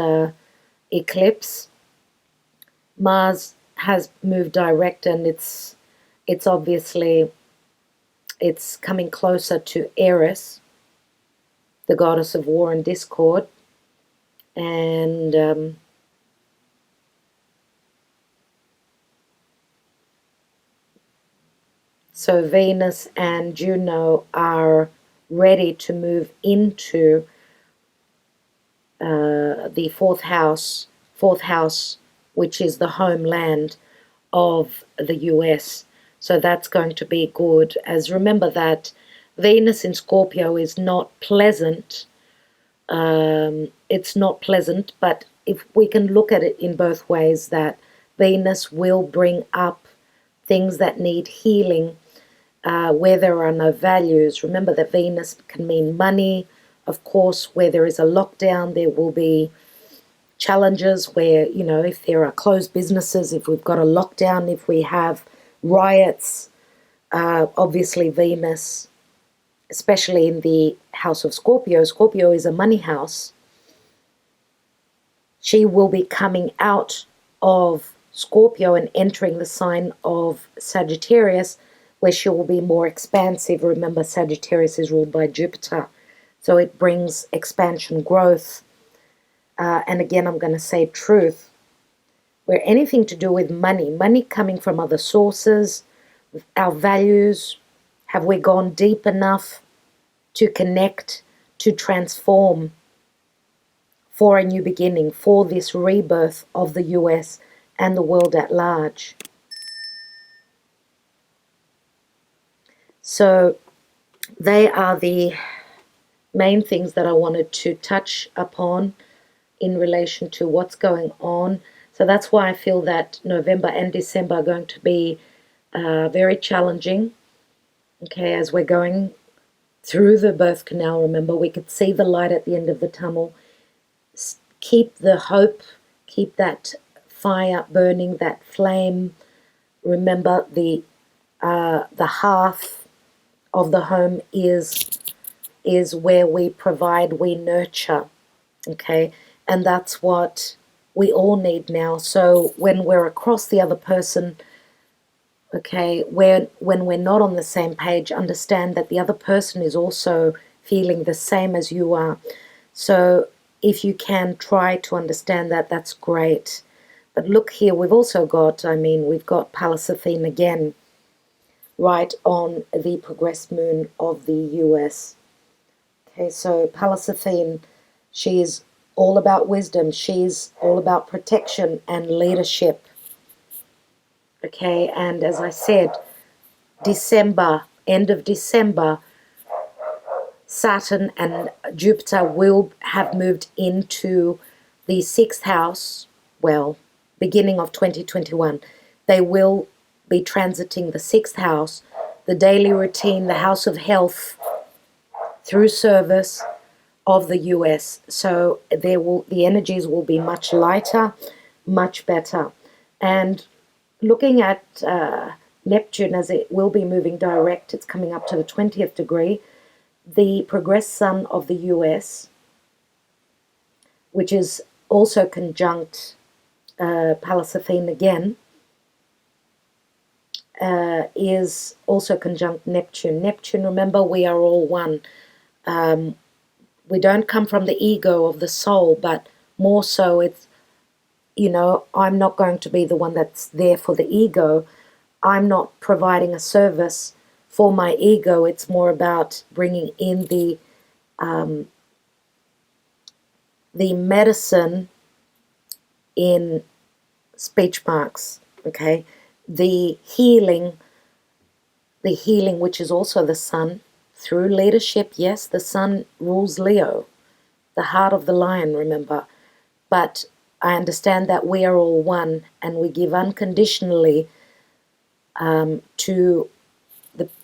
eclipse, Mars has moved direct, and it's obviously, it's coming closer to Aries, the goddess of war and discord. And so Venus and Juno are ready to move into the fourth house, which is the homeland of the US. So that's going to be good. As remember that Venus in Scorpio is not pleasant. It's not pleasant, but if we can look at it in both ways, that Venus will bring up things that need healing, where there are no values. Remember that Venus can mean money. Of course, where there is a lockdown, there will be challenges where, you know, if there are closed businesses, if we've got a lockdown, if we have riots, obviously Venus, especially in the house of Scorpio, Scorpio is a money house, she will be coming out of Scorpio and entering the sign of Sagittarius, where she will be more expansive. Remember, Sagittarius is ruled by Jupiter, so it brings expansion, growth, and again, I'm going to say truth, where anything to do with money coming from other sources, our values, have we gone deep enough to connect, to transform for a new beginning, for this rebirth of the US and the world at large. So they are the main things that I wanted to touch upon in relation to what's going on. So that's why I feel that November and December are going to be very challenging. Okay, as we're going through the birth canal, remember, we could see the light at the end of the tunnel. Keep the hope, keep that fire burning, that flame. Remember, the hearth of the home is where we provide, we nurture. Okay, and that's what we all need now. So when we're across the other person, okay, when we're not on the same page, understand that the other person is also feeling the same as you are. So if you can try to understand that, that's great. But look here, we've also got, we've got Pallas Athene again, right on the progressed moon of the US. Okay, so Pallas Athene, she's all about wisdom. She's all about protection and leadership. Okay, and as I said, December, end of December, Saturn and Jupiter will have moved into the 6th house, well, beginning of 2021. They will be transiting the 6th house, the daily routine, the house of health, through service of the US. So the energies will be much lighter, much better. And looking at Neptune, as it will be moving direct, it's coming up to the 20th degree, the progressed sun of the US, which is also conjunct Pallas Athene again, is also conjunct Neptune. Neptune, remember, we are all one. We don't come from the ego of the soul, but more so it's, you know, I'm not going to be the one that's there for the ego. I'm not providing a service for my ego. It's more about bringing in the medicine in speech marks, okay? The healing, which is also the sun, through leadership. Yes, the sun rules Leo, the heart of the lion, remember. But I understand that we are all one, and we give unconditionally to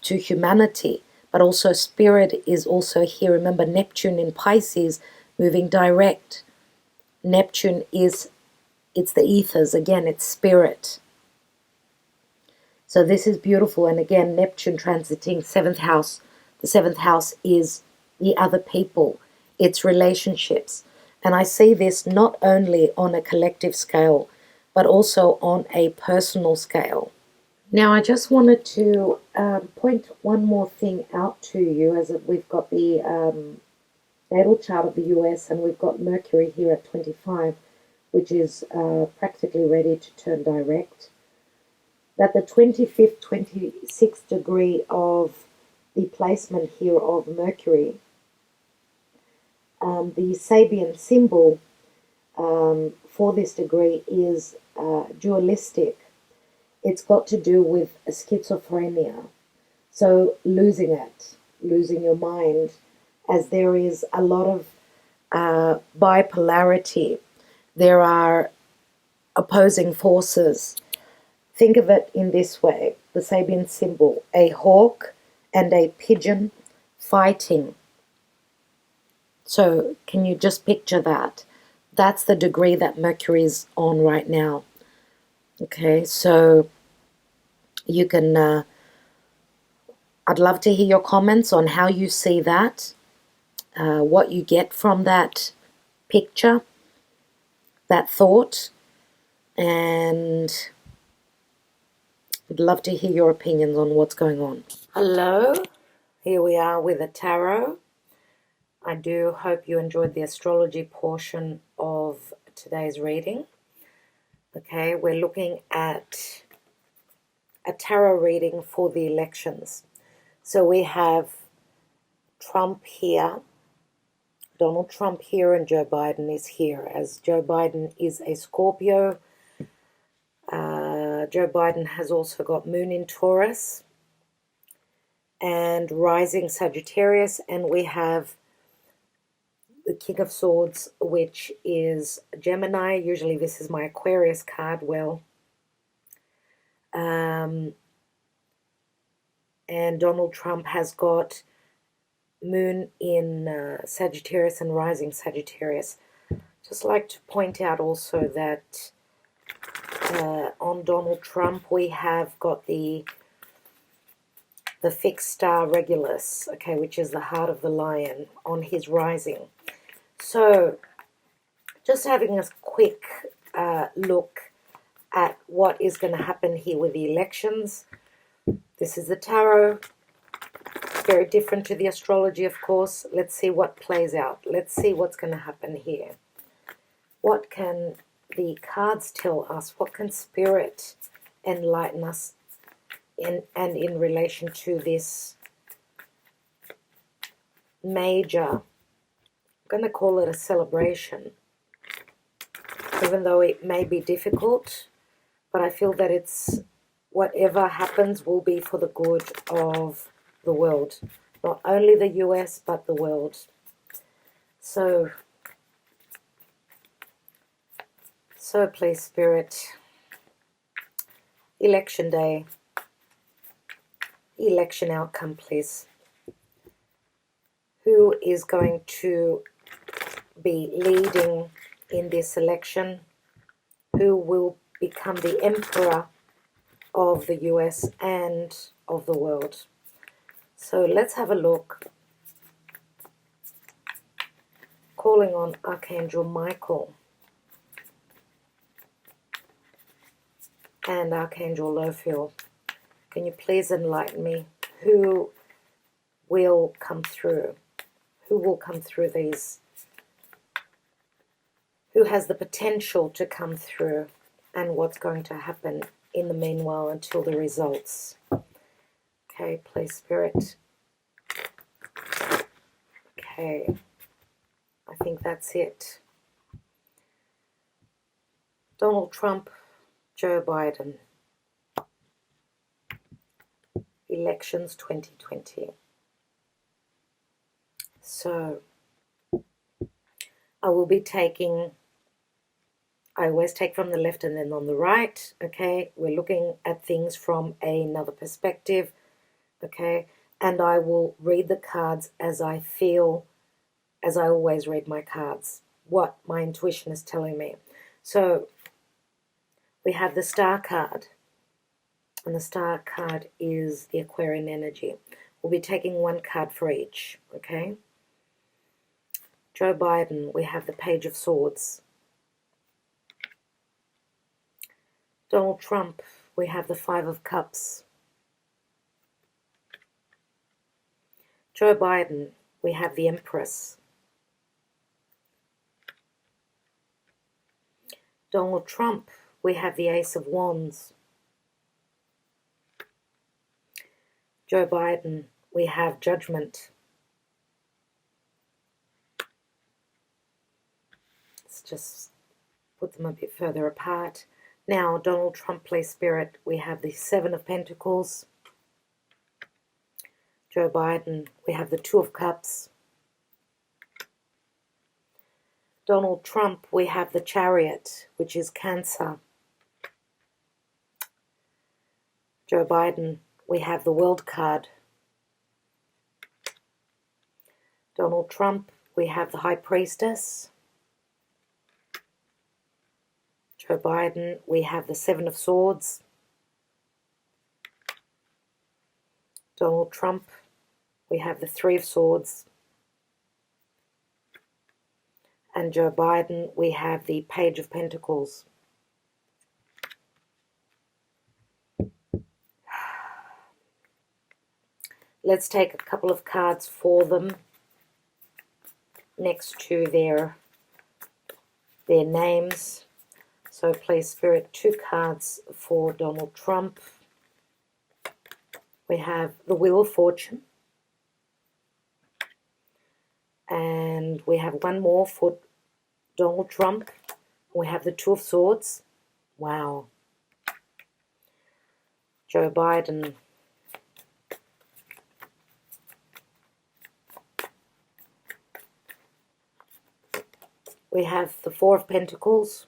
humanity. But also spirit is also here. Remember, Neptune in Pisces moving direct. Neptune it's the ethers, again, it's spirit. So this is beautiful. And again, Neptune transiting 7th house. The 7th house is the other people. it's relationships. And I see this not only on a collective scale, but also on a personal scale. Now, I just wanted to point one more thing out to you, as we've got the natal chart of the US, and we've got Mercury here at 25, which is practically ready to turn direct. That the 25th, 26th degree of the placement here of Mercury, the Sabian symbol for this degree is dualistic. It's got to do with schizophrenia. So losing it, losing your mind, as there is a lot of bipolarity. There are opposing forces. Think of it in this way. The Sabian symbol, a hawk and a pigeon fighting. So can you just picture that? That's the degree that Mercury is on right now. Okay, so you can, I'd love to hear your comments on how you see that, what you get from that picture, that thought, and I'd love to hear your opinions on what's going on. Hello, here we are with the tarot. I do hope you enjoyed the astrology portion of today's reading. Okay, we're looking at a tarot reading for the elections. So we have Trump here, Donald Trump here, and Joe Biden is here, as Joe Biden is a Scorpio. Joe Biden has also got Moon in Taurus and rising Sagittarius, and we have the King of Swords, which is Gemini. Usually this is my Aquarius card. Well, and Donald Trump has got Moon in Sagittarius and rising Sagittarius. Just like to point out also that on Donald Trump we have got the fixed star Regulus, okay, which is the heart of the lion on his rising. So just having a quick look at what is going to happen here with the elections. This is the tarot. Very different to the astrology, of course. Let's see what plays out. Let's see what's going to happen here. What can the cards tell us? What can Spirit enlighten us in relation to this major, I'm going to call it a celebration, even though it may be difficult, but I feel that it's whatever happens will be for the good of the world, not only the US but the world. So please, Spirit, election day, election outcome, please. Who is going to be leading in this election? Who will become the emperor of the US and of the world? So let's have a look. Calling on Archangel Michael and Archangel Lophiel. Can you please enlighten me? Who will come through? Who will come through these? Who has the potential to come through? And what's going to happen in the meanwhile until the results? Okay, please, Spirit. Okay, I think that's it. Donald Trump, Joe Biden. Elections 2020. So, I will be taking, I always take from the left and then on the right, okay? We're looking at things from another perspective, okay? And I will read the cards as I feel, as I always read my cards, what my intuition is telling me. So, we have the Star card, and the Star card is the Aquarian energy. We'll be taking one card for each, okay? Joe Biden, we have the Page of Swords. Donald Trump, we have the Five of Cups. Joe Biden, we have the Empress. Donald Trump, we have the Ace of Wands. Joe Biden, we have Judgment. Let's just put them a bit further apart. Now, Donald Trump, play Spirit, we have the Seven of Pentacles. Joe Biden, we have the Two of Cups. Donald Trump, we have the Chariot, which is Cancer. Joe Biden, we have the World card. Donald Trump, we have the High Priestess. Joe Biden, we have the Seven of Swords. Donald Trump, we have the Three of Swords. And Joe Biden, we have the Page of Pentacles. Let's take a couple of cards for them next to their names. So play Spirit, 2 cards for Donald Trump. We have the Wheel of Fortune. And we have one more for Donald Trump. We have the Two of Swords. Wow. Joe Biden. We have the Four of Pentacles.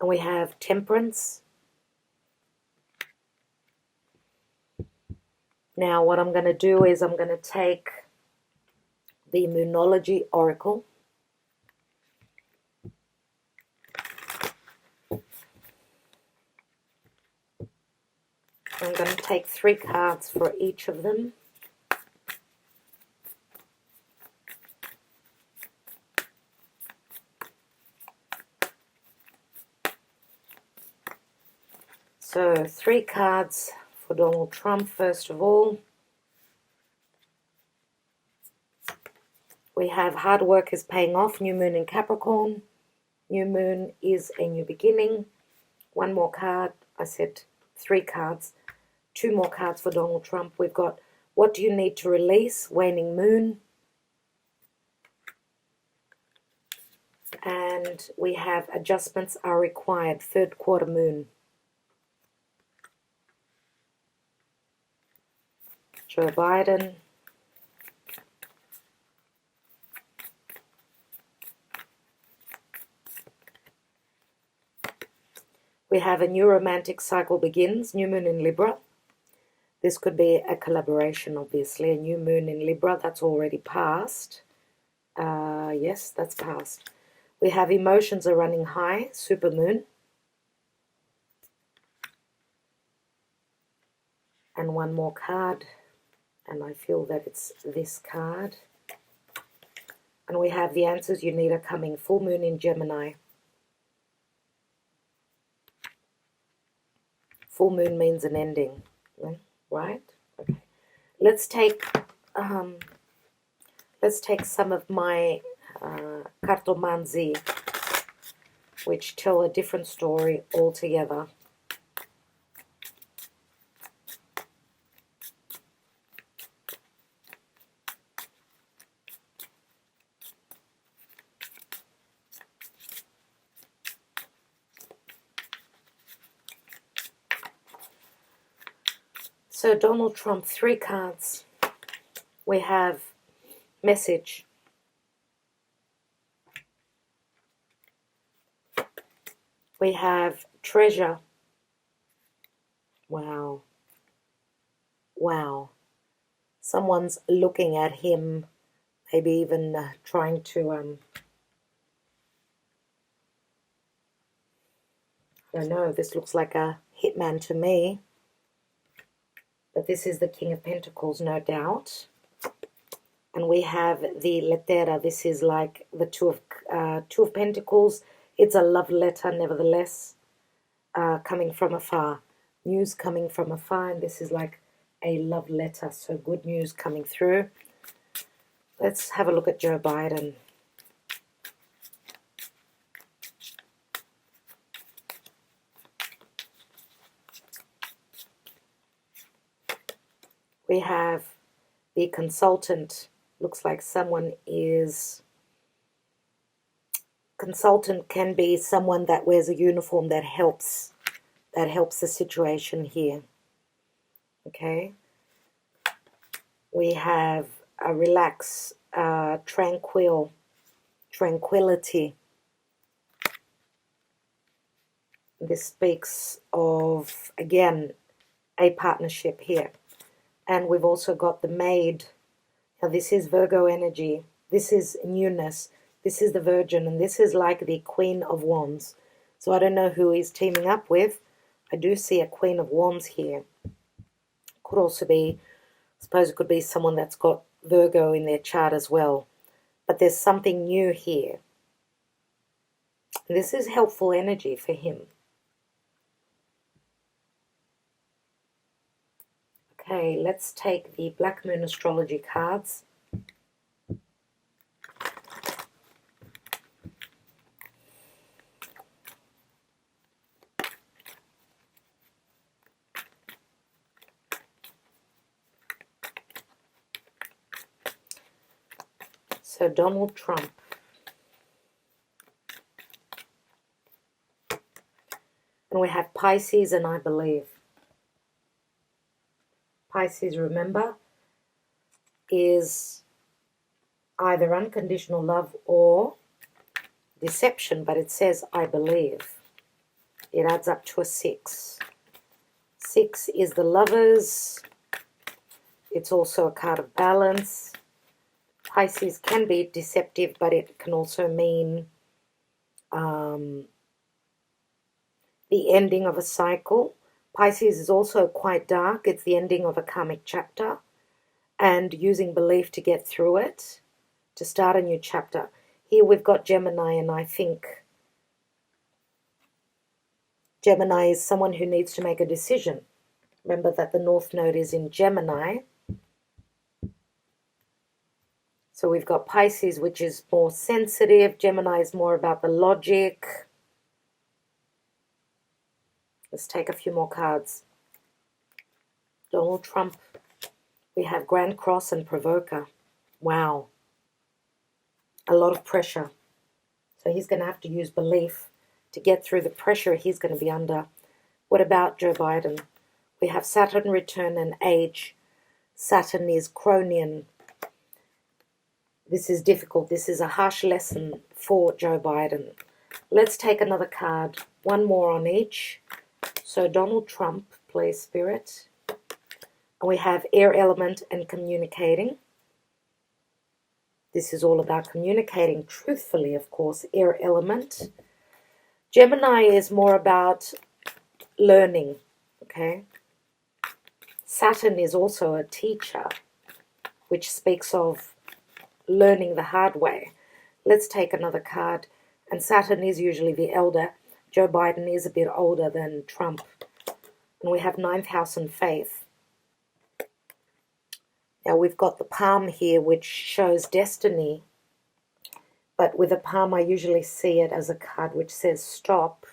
And we have Temperance. Now what I'm going to do is I'm going to take the Moonology Oracle. I'm going to take 3 cards for each of them. So 3 cards for Donald Trump, first of all. We have hard work is paying off, new moon in Capricorn. New moon is a new beginning. 1 more card. I said 3 cards. 2 more cards for Donald Trump. We've got what do you need to release, waning moon. And we have adjustments are required, 3rd quarter moon. Joe Biden. We have a new romantic cycle begins, new moon in Libra. This could be a collaboration, obviously. A new moon in Libra, that's already passed. Yes, that's passed. We have emotions are running high, super moon. And 1 more card. And I feel that it's this card. And we have the answers you need are coming. Full moon in Gemini. Full moon means an ending, right? Okay. Let's take some of my cartomanzi, which tell a different story altogether. So Donald Trump, 3 cards. We have message. We have treasure. Wow. Wow. Someone's looking at him, maybe even trying to, I don't know, this looks like a hitman to me. But this is the King of Pentacles, no doubt. And we have the lettera. This is like the Two of Pentacles. It's a love letter, nevertheless, coming from afar. News coming from afar, and this is like a love letter. So good news coming through. Let's have a look at Joe Biden. We have the consultant. Looks like someone is... Consultant can be someone that wears a uniform that helps the situation here. Okay. We have a relax, tranquility. This speaks of, again, a partnership here. And we've also got the Maid. Now this is Virgo energy. This is newness. This is the Virgin, and this is like the Queen of Wands. So I don't know who he's teaming up with. I do see a Queen of Wands here. Could also be, I suppose it could be someone that's got Virgo in their chart as well. But there's something new here. This is helpful energy for him. Okay, let's take the Black Moon Astrology cards. So Donald Trump. And we have Pisces and I believe. Pisces, remember, is either unconditional love or deception, but it says I believe. It adds up to a 6. 6 is the Lovers. It's also a card of balance. Pisces can be deceptive, but it can also mean the ending of a cycle. Pisces is also quite dark. It's the ending of a karmic chapter and using belief to get through it, to start a new chapter. Here we've got Gemini, and I think Gemini is someone who needs to make a decision. Remember that the North Node is in Gemini. So we've got Pisces, which is more sensitive. Gemini is more about the logic. Let's take a few more cards. Donald Trump. We have Grand Cross and Provoker. Wow. A lot of pressure. So he's going to have to use belief to get through the pressure he's going to be under. What about Joe Biden? We have Saturn return and age. Saturn is Cronian. This is difficult. This is a harsh lesson for Joe Biden. Let's take another card. One more on each. So Donald Trump, please, Spirit. And we have air element and communicating. This is all about communicating truthfully, of course, air element. Gemini is more about learning, okay? Saturn is also a teacher, which speaks of learning the hard way. Let's take another card. And Saturn is usually the elder. Joe Biden is a bit older than Trump. And we have 9th house and faith. Now we've got the palm here, which shows destiny. But with a palm, I usually see it as a card which says stop.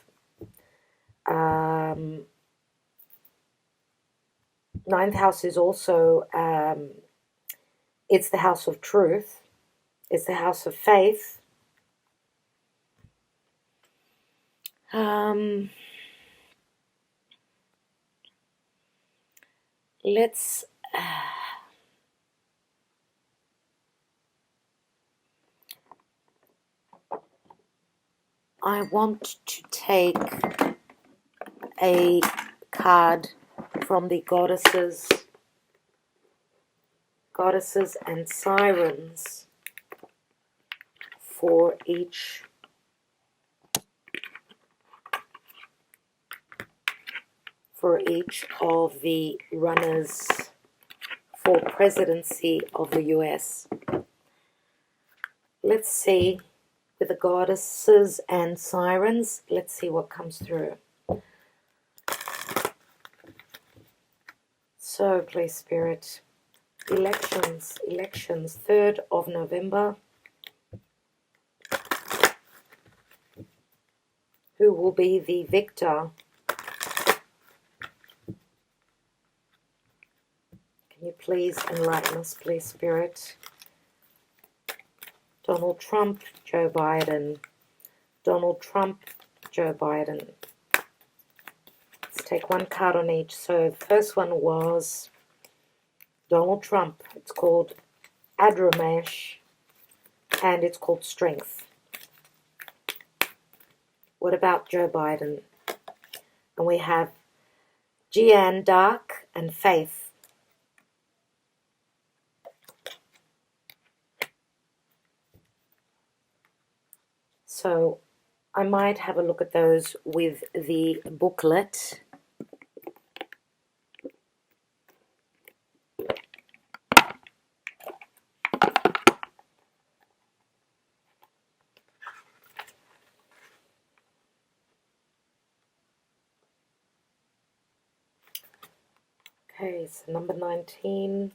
9th house is also, it's the house of truth. It's the house of faith. Let's I want to take a card from the goddesses and sirens for each of the runners for presidency of the US. Let's see, with the goddesses and sirens, let's see what comes through. So, please, Spirit, elections, 3rd of November. Who will be the victor? Can you please enlighten us, please, Spirit? Donald Trump, Joe Biden. Donald Trump, Joe Biden. Let's take one card on each. So the first one was Donald Trump. It's called Adramash, and it's called Strength. What about Joe Biden? And we have Jeanne d'Arc and Faith. So I might have a look at those with the booklet. Okay, so number 19.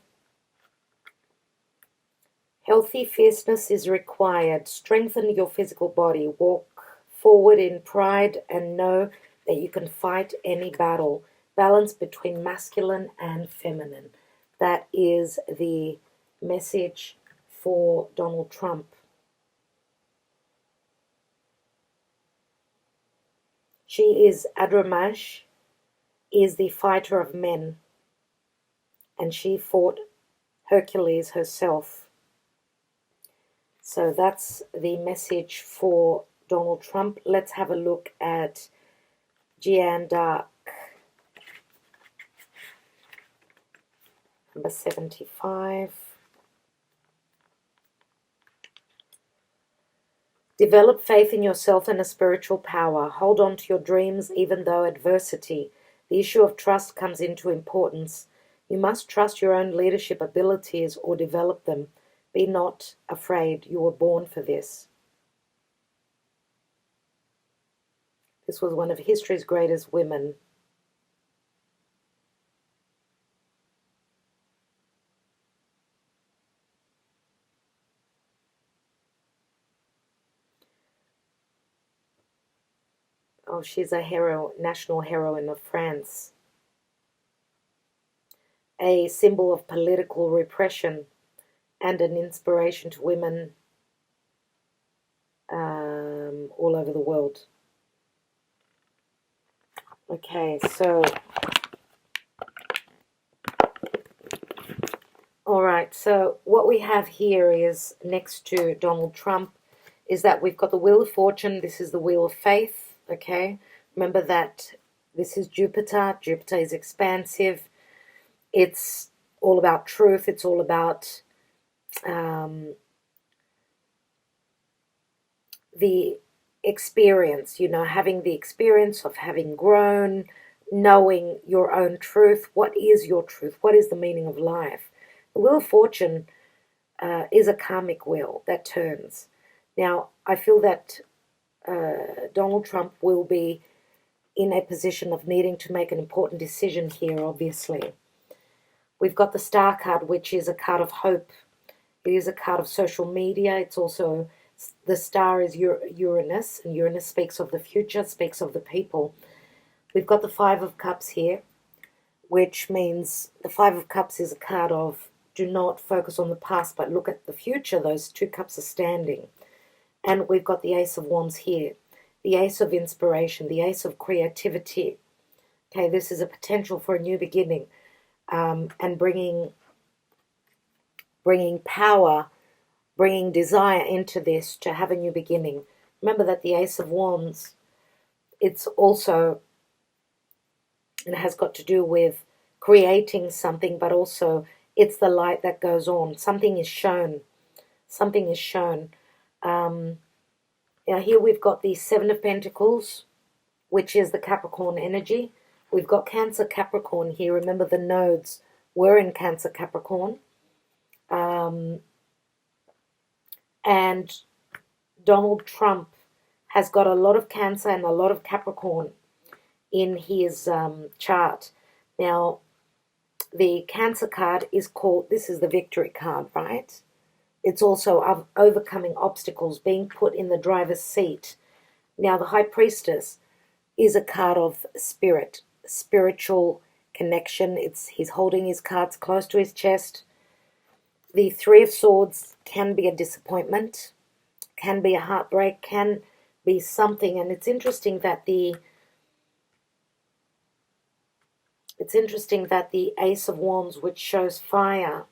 Healthy fierceness is required. Strengthen your physical body. Walk forward in pride and know that you can fight any battle. Balance between masculine and feminine. That is the message for Donald Trump. She is Adramash, is the fighter of men, and she fought Hercules herself. So that's the message for Donald Trump. Let's have a look at Jeanne d'Arc. Number 75. Develop faith in yourself and a spiritual power. Hold on to your dreams even though adversity. The issue of trust comes into importance. You must trust your own leadership abilities or develop them. Be not afraid. You were born for this. This was one of history's greatest women. Oh, she's a national heroine of France. A symbol of political repression and an inspiration to women all over the world. Okay, so all right, so what we have here is next to Donald Trump is that we've got the Wheel of Fortune. This is the Wheel of Faith, okay? Remember that this is Jupiter. Jupiter is expansive. It's all about truth. It's all about the experience, having the experience of having grown, knowing your own truth. What is your truth? What is the meaning of life? The Wheel of Fortune is a karmic wheel that turns. Now, I feel that Donald Trump will be in a position of needing to make an important decision here, obviously. We've got the Star card, which is a card of hope. It is a card of social media. It's also, the Star is Uranus, and Uranus speaks of the future, speaks of the people. We've got the Five of Cups here, which means the Five of Cups is a card of do not focus on the past, but look at the future. Those two cups are standing. And we've got the Ace of Wands here, the Ace of Inspiration, the Ace of Creativity. Okay, this is a potential for a new beginning, and bringing power, bringing desire into this to have a new beginning. Remember that the Ace of Wands, it has got to do with creating something, but also it's the light that goes on. Something is shown. Something is shown. Now here we've got the Seven of Pentacles, which is the Capricorn energy. We've got Cancer Capricorn here. Remember the nodes were in Cancer Capricorn. And Donald Trump has got a lot of Cancer and a lot of Capricorn in his chart. Now, the Cancer card is called, this is the victory card, right? It's also of overcoming obstacles, being put in the driver's seat. Now, the High Priestess is a card of spirit, spiritual connection. He's holding his cards close to his chest. The Three of Swords can be a disappointment, can be a heartbreak, can be something. And it's interesting that the Ace of Wands, which shows fire,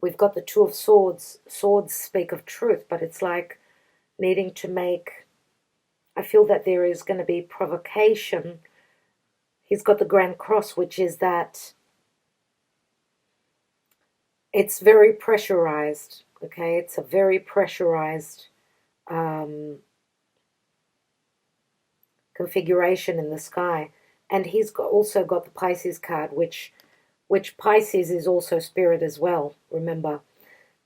we've got the Two of Swords. Swords speak of truth, but it's like needing to make, I feel that there is going to be provocation. He's got the Grand Cross, which is that it's very pressurized, okay? It's a very pressurized configuration in the sky. And he's also got the Pisces card, which Pisces is also spirit as well, remember.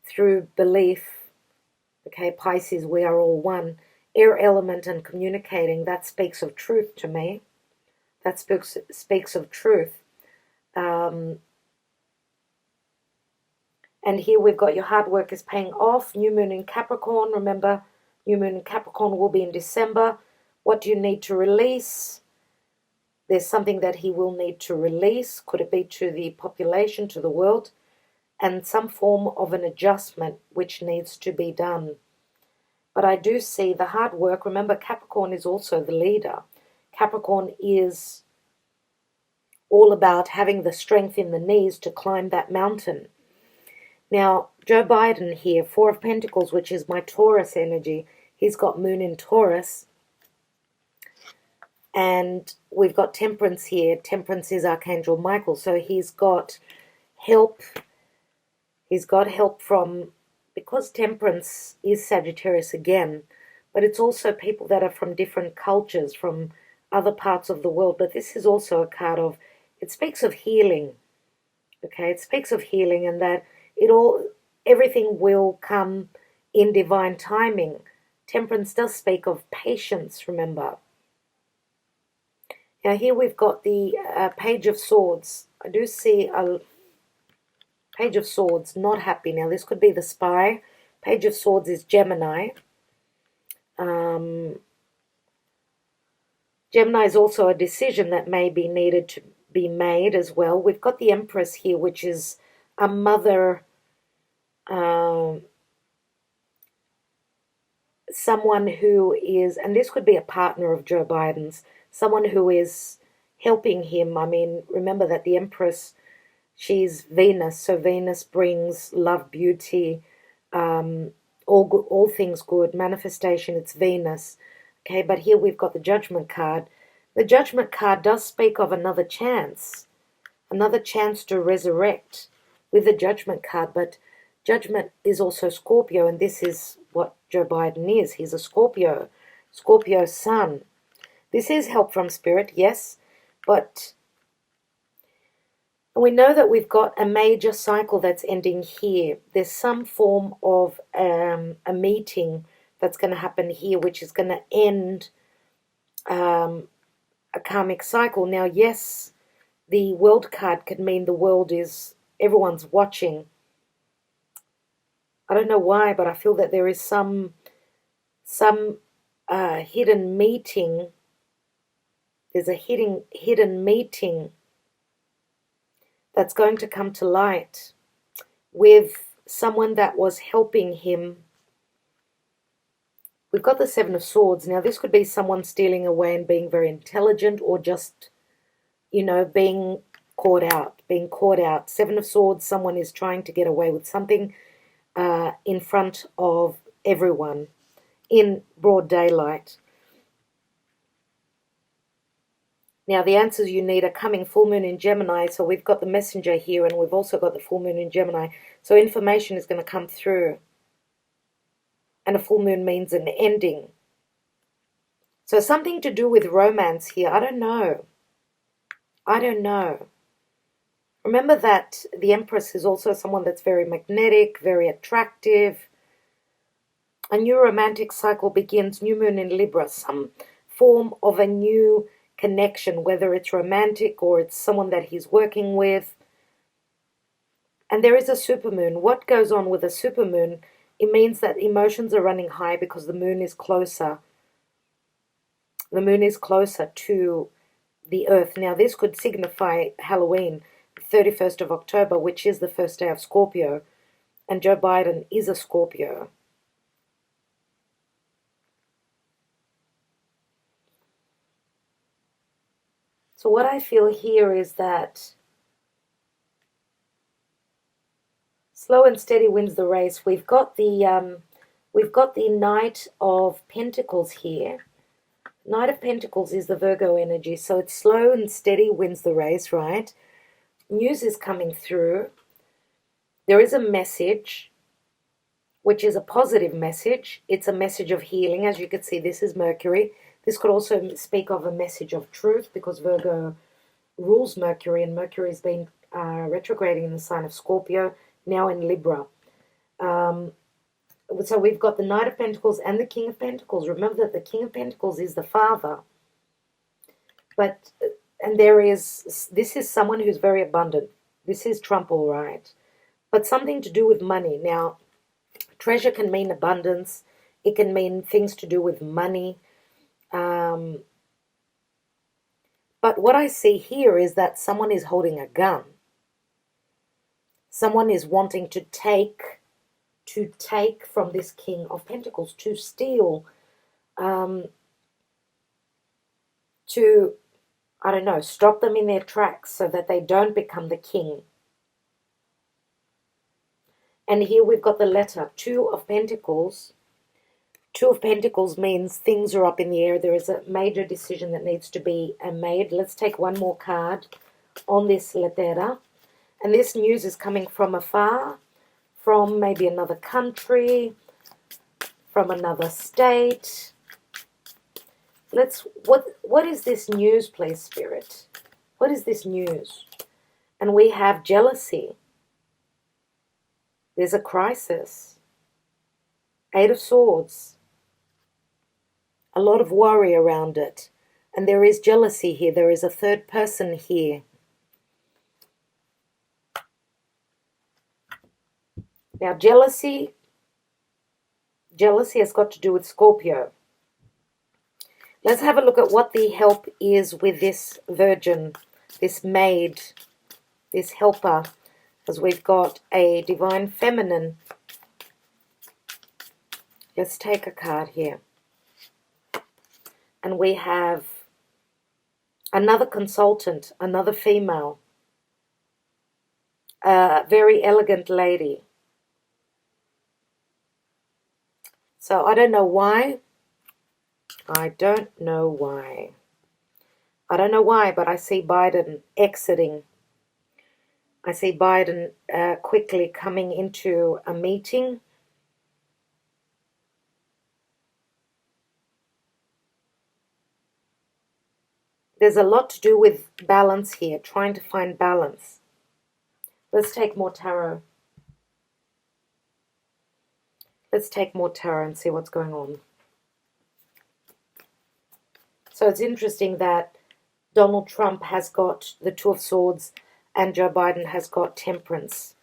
Through belief, okay, Pisces, we are all one. Air element and communicating, that speaks of truth to me. That speaks of truth. And here we've got your hard work is paying off. New moon in Capricorn, remember, new moon in Capricorn will be in December. What do you need to release? There's something that he will need to release. Could it be to the population, to the world? And some form of an adjustment which needs to be done. But I do see the hard work. Remember, Capricorn is also the leader. Capricorn is all about having the strength in the knees to climb that mountain. Now, Joe Biden here, Four of Pentacles, which is my Taurus energy. He's got moon in Taurus. And we've got Temperance here. Temperance is Archangel Michael. So he's got help. He's got help from, because Temperance is Sagittarius again, but it's also people that are from different cultures, from other parts of the world. But this is also a card of, it speaks of healing. Okay, it speaks of healing, and that everything will come in divine timing. Temperance does speak of patience, remember. Now here we've got the Page of Swords. I do see a Page of Swords, not happy. Now this could be the Spy. Page of Swords is Gemini. Gemini is also a decision that may be needed to be made as well. We've got the Empress here, which is a mother, someone who is, and this could be a partner of Joe Biden's, someone who is helping him. I mean, remember that the Empress, she's Venus, so Venus brings love, beauty, all things good, manifestation. It's Venus. Okay, but here we've got the Judgment card. The Judgment card does speak of another chance to resurrect with the Judgment card. But Judgment is also Scorpio, and this is what Joe Biden is. He's a Scorpio sun. This is help from Spirit, yes, but we know that we've got a major cycle that's ending here. There's some form of a meeting that's going to happen here, which is going to end a karmic cycle. Now, yes, the World card could mean the world is, everyone's watching. I don't know why, but I feel that there is some hidden meeting. There's a hidden meeting that's going to come to light with someone that was helping him. We've got the Seven of Swords. Now, this could be someone stealing away and being very intelligent, or just, being caught out. Seven of Swords, someone is trying to get away with something in front of everyone in broad daylight. Now, the answers you need are coming. Full moon in Gemini, so we've got the messenger here, and we've also got the full moon in Gemini. So information is going to come through. And a full moon means an ending. So something to do with romance here. I don't know. Remember that the Empress is also someone that's very magnetic, very attractive. A new romantic cycle begins, new moon in Libra, some form of a new connection, whether it's romantic or it's someone that he's working with. And there is a supermoon. What goes on with a supermoon? It means that emotions are running high because the moon is closer. The moon is closer to the earth. Now, this could signify Halloween, 31st of October, which is the first day of Scorpio. And Joe Biden is a Scorpio. So what I feel here is that slow and steady wins the race. We've got the Knight of Pentacles here. Knight of Pentacles is the Virgo energy, so it's slow and steady wins the race, right? News is coming through. There is a message, which is a positive message. It's a message of healing. As you can see, this is Mercury. This could also speak of a message of truth because Virgo rules Mercury, and Mercury has been retrograding in the sign of Scorpio, now in Libra. So we've got the Knight of Pentacles and the King of Pentacles. Remember that the King of Pentacles is the father. And this is someone who's very abundant. This is Trump, all right. But something to do with money. Now, treasure can mean abundance. It can mean things to do with money. But what I see here is that someone is holding a gun. Someone is wanting to take from this King of Pentacles, to steal, to, I don't know, stop them in their tracks so that they don't become the king. And here we've got the letter, 2 of Pentacles. 2 of Pentacles means things are up in the air. There is a major decision that needs to be made. Let's take one more card on this lettera. And this news is coming from afar, from maybe another country, from another state. What is this news, please, Spirit? What is this news? And we have jealousy. There's a crisis. 8 of Swords. A lot of worry around it. And there is jealousy here. There is a third person here. Now, jealousy has got to do with Scorpio. Let's have a look at what the help is with this virgin, this maid, this helper, because we've got a divine feminine. Let's take a card here. And we have another consultant, another female, a very elegant lady. So I don't know why. I don't know why. I don't know why, but I see Biden exiting. I see Biden quickly coming into a meeting. There's a lot to do with balance here, trying to find balance. Let's take more tarot. Let's take more tarot and see what's going on. So it's interesting that Donald Trump has got the 2 of Swords and Joe Biden has got Temperance.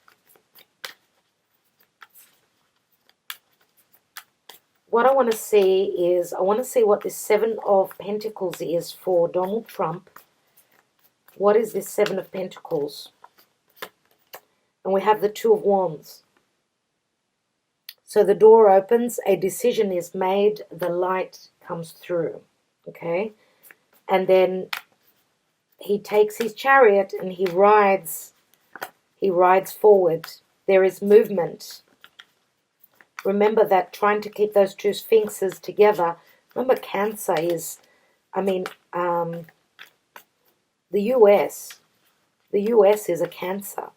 What I want to see is, I want to see what this 7 of Pentacles is for Donald Trump. What is this 7 of Pentacles? And we have the 2 of Wands. So the door opens, a decision is made, the light comes through, okay? And then he takes his chariot and he rides forward. There is movement. Remember that trying to keep those 2 sphinxes together. Remember, Cancer is, the US is a Cancer.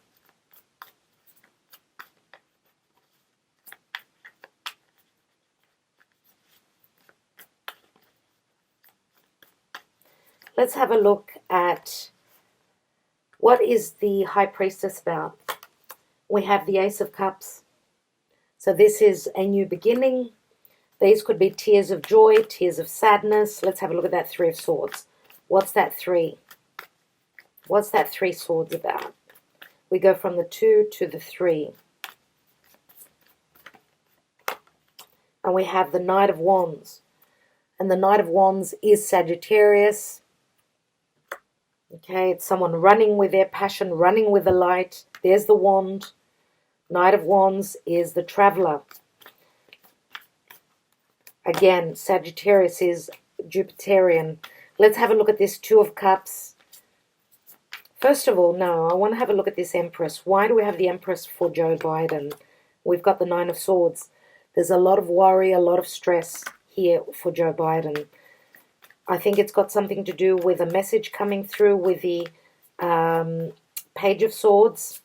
Let's have a look at what is the High Priestess about. We have the Ace of Cups. So this is a new beginning. These could be tears of joy, tears of sadness. Let's have a look at that Three of Swords. What's that three? What's that Three Swords about? We go from the 2 to the 3. And we have the Knight of Wands. And the Knight of Wands is Sagittarius. Okay, it's someone running with their passion, running with the light. There's the wand. Knight of Wands is the traveler. Again, Sagittarius is Jupiterian. Let's have a look at this Two of Cups. First of all, no, I want to have a look at this Empress. Why do we have the Empress for Joe Biden? We've got the Nine of Swords. There's a lot of worry, a lot of stress here for Joe Biden. I think it's got something to do with a message coming through with the Page of Swords.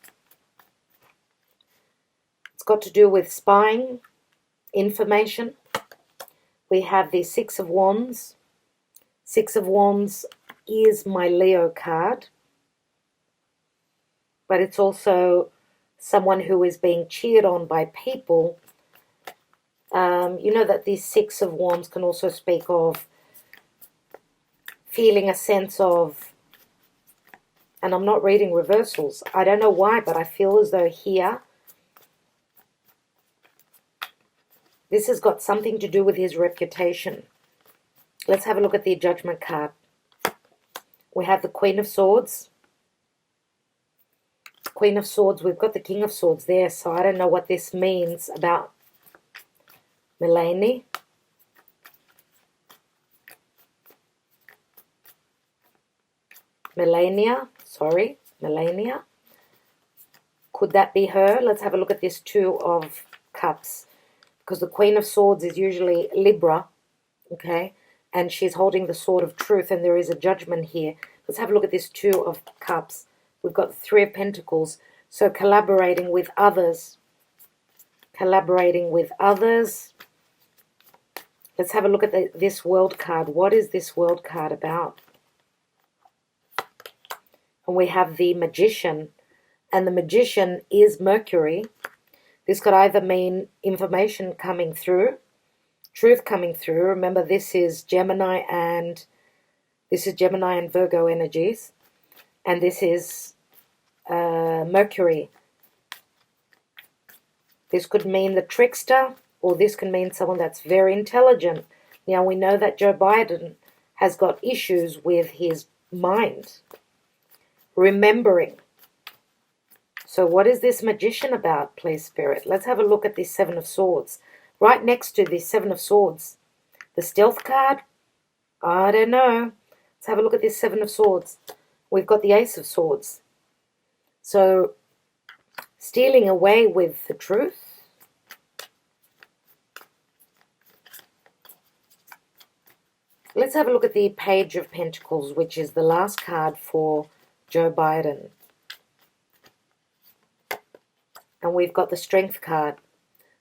It's got to do with spying, information. We have the Six of Wands. Six of Wands is my Leo card. But it's also someone who is being cheered on by people. You know that these Six of Wands can also speak of feeling a sense of, and I'm not reading reversals. I don't know why, but I feel as though here, this has got something to do with his reputation. Let's have a look at the Judgment card. We have the Queen of Swords. Queen of Swords, we've got the King of Swords there, so I don't know what this means about Melania. Melania. Could that be her? Let's have a look at this Two of Cups. Because the Queen of Swords is usually Libra, okay? And she's holding the Sword of Truth, and there is a judgment here. Let's have a look at this Two of Cups. We've got the Three of Pentacles. So collaborating with others. Collaborating with others. Let's have a look at this World card. What is this World card about? And we have the Magician. And the Magician is Mercury. This could either mean information coming through, truth coming through. Remember, this is Gemini and Virgo energies. And this is Mercury. This could mean the trickster, or this can mean someone that's very intelligent. Now, we know that Joe Biden has got issues with his mind, remembering. So what is this Magician about, please, Spirit? Let's have a look at this Seven of Swords. Right next to this Seven of Swords, the Stealth card, I don't know. Let's have a look at this Seven of Swords. We've got the Ace of Swords. So, stealing away with the truth. Let's have a look at the Page of Pentacles, which is the last card for Joe Biden. And we've got the Strength card.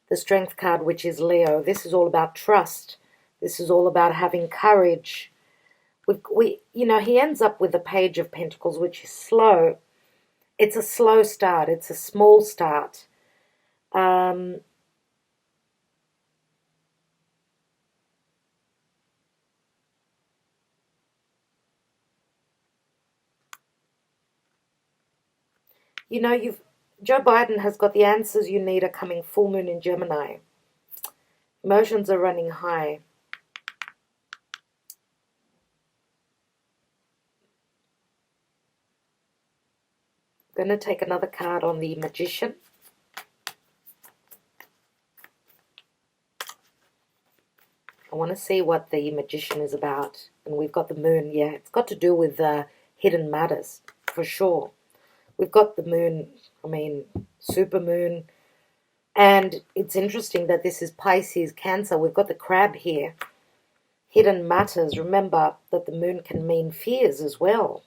The Strength card, which is Leo. This is all about trust. This is all about having courage. He ends up with the Page of Pentacles, which is slow. It's a slow start. It's a small start. Joe Biden has got the answers you need are coming full moon in Gemini. Emotions are running high. I'm going to take another card on the Magician. I want to see what the Magician is about. And we've got the Moon. Yeah, it's got to do with hidden matters, for sure. We've got the Moon, super moon. And it's interesting that this is Pisces, Cancer. We've got the Crab here. Hidden matters. Remember that the Moon can mean fears as well.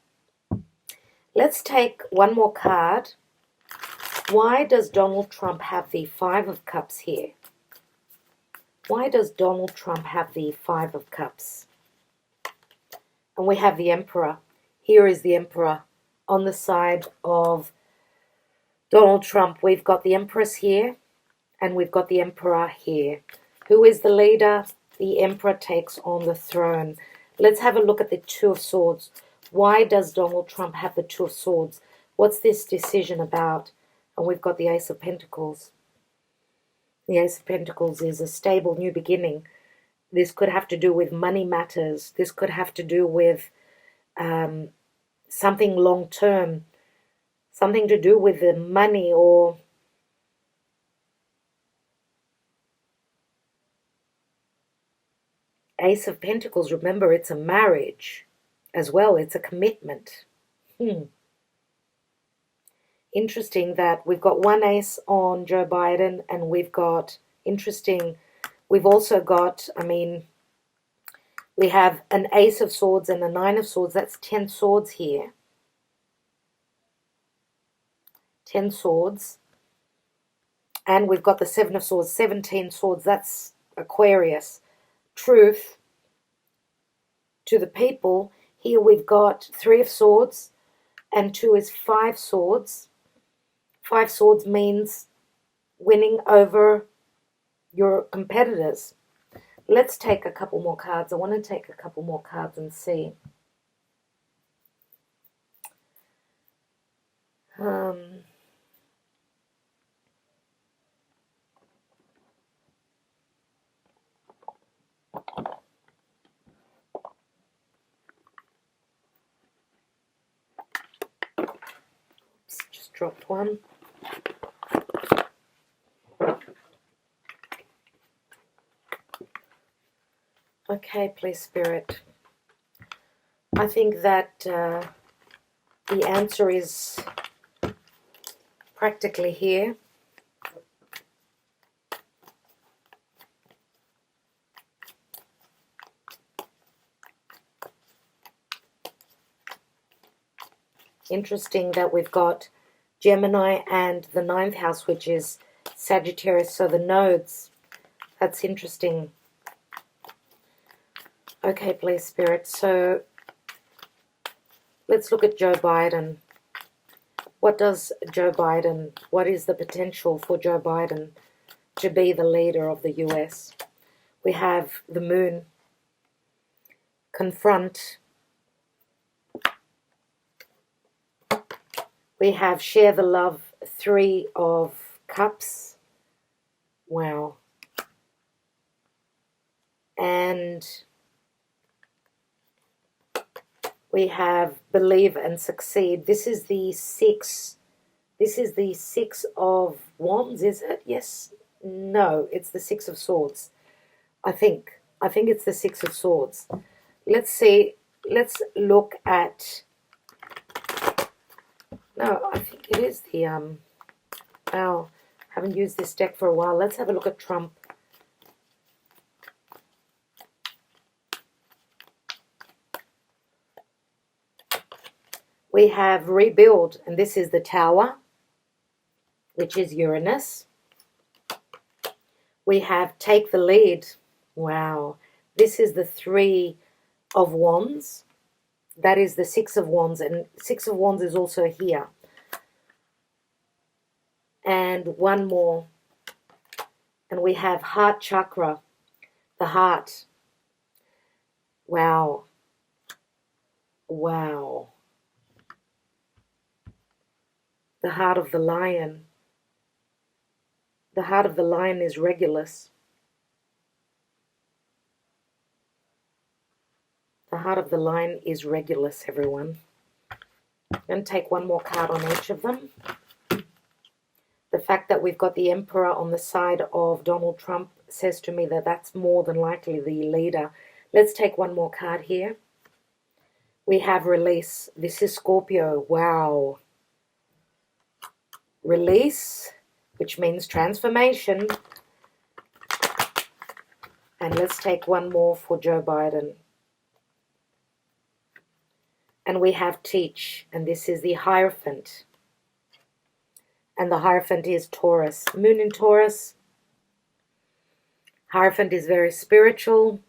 Let's take one more card. Why does Donald Trump have the Five of Cups here? Why does Donald Trump have the Five of Cups? And we have the Emperor. Here is the Emperor on the side of Donald Trump. We've got the Empress here, and we've got the Emperor here. Who is the leader? The Emperor takes on the throne. Let's have a look at the Two of Swords. Why does Donald Trump have the Two of Swords? What's this decision about? And we've got the Ace of Pentacles. The Ace of Pentacles is a stable new beginning. This could have to do with money matters. This could have to do with something long-term. Something to do with the money or Ace of Pentacles. Remember, it's a marriage as well. It's a commitment. Interesting that we've got one ace on Joe Biden, and we've got, we've also got, we have an Ace of Swords and a Nine of Swords. That's 10 swords here. 10 swords. And we've got the Seven of Swords, 17 swords. That's Aquarius. Truth to the people. Here we've got 3 of Swords, and 2 is 5 swords. 5 swords means winning over your competitors. Let's take a couple more cards. I want to take a couple more cards and see. Just dropped one. Okay, please, Spirit. I think that the answer is practically here. Interesting that we've got Gemini and the 9th house, which is Sagittarius, so the nodes. That's interesting. Okay, please, Spirit. So let's look at Joe Biden. What is the potential for Joe Biden to be the leader of the US? We have the Moon, confront. We have share the love, 3 of Cups. Wow. And we have believe and succeed. This is the 6. This is the 6 of Wands, is it? Yes. No, it's the 6 of Swords. I think it's the 6 of Swords. Let's see. Let's look at. No, I think it is the wow. Haven't used this deck for a while. Let's have a look at Trump. We have rebuild, and this is the Tower, which is Uranus. We have take the lead. Wow. This is the 3 of Wands. That is the 6 of Wands, and 6 of Wands is also here. And one more. And we have heart chakra, the heart. Wow. Wow. The heart of the lion. The heart of the lion is Regulus. The heart of the lion is Regulus, everyone. I'm going to take one more card on each of them. The fact that we've got the Emperor on the side of Donald Trump says to me that that's more than likely the leader. Let's take one more card here. We have release. This is Scorpio. Wow. Release, which means transformation. And let's take one more for Joe Biden. And we have teach, and this is the Hierophant. And the Hierophant is Taurus. Moon in Taurus. Hierophant is very spiritual.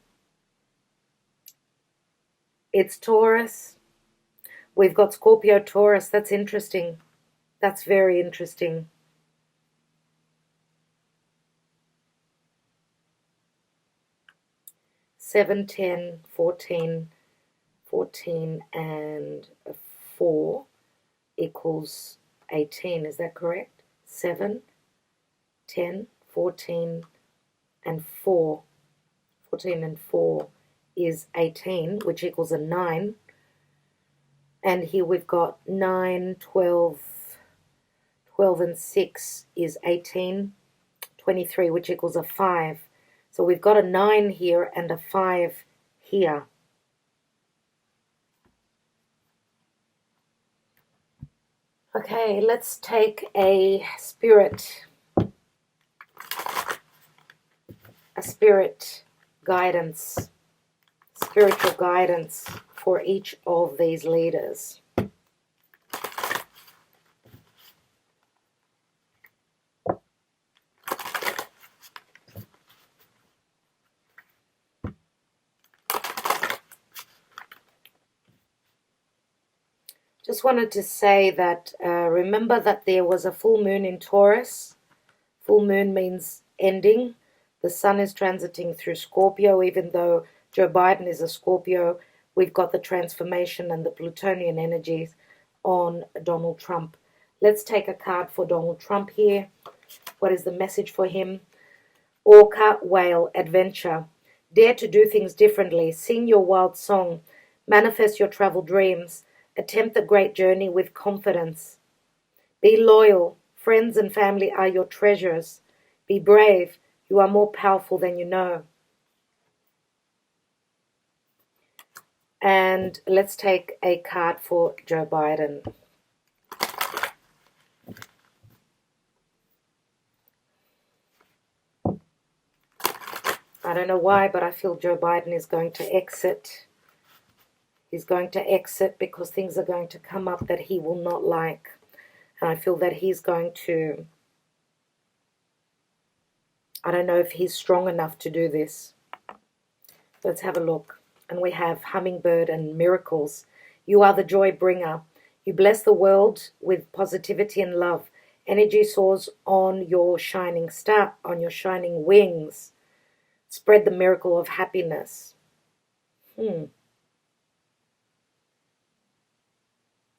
It's Taurus. We've got Scorpio, Taurus. That's interesting. That's very interesting. 7, 10, 14, 14 and 4 equals 18. Is that correct? 7, 10, 14 and 4. 14 and 4 is 18, which equals a 9. And here we've got 9, 12, 12 and 6 is 18, 23, which equals a 5. So we've got a 9 here and a 5 here. Okay, let's take a spirit guidance, spiritual guidance for each of these leaders. Just wanted to say that remember that there was a full moon in Taurus. Full moon means ending. The sun is transiting through Scorpio. Even though Joe Biden is a Scorpio, we've got the transformation and the Plutonian energies on Donald Trump. Let's take a card for Donald Trump here. What is the message for him? Orca, whale, adventure. Dare to do things differently. Sing your wild song. Manifest your travel dreams. Attempt the great journey with confidence. Be loyal. Friends and family are your treasures. Be brave. You are more powerful than you know. And let's take a card for Joe Biden. I don't know why, but I feel Joe Biden is going to exit. He's going to exit because things are going to come up that he will not like. And I feel that he's going to... I don't know if he's strong enough to do this. Let's have a look. And we have hummingbird and miracles. You are the joy bringer. You bless the world with positivity and love. Energy soars on your shining star, on your shining wings. Spread the miracle of happiness.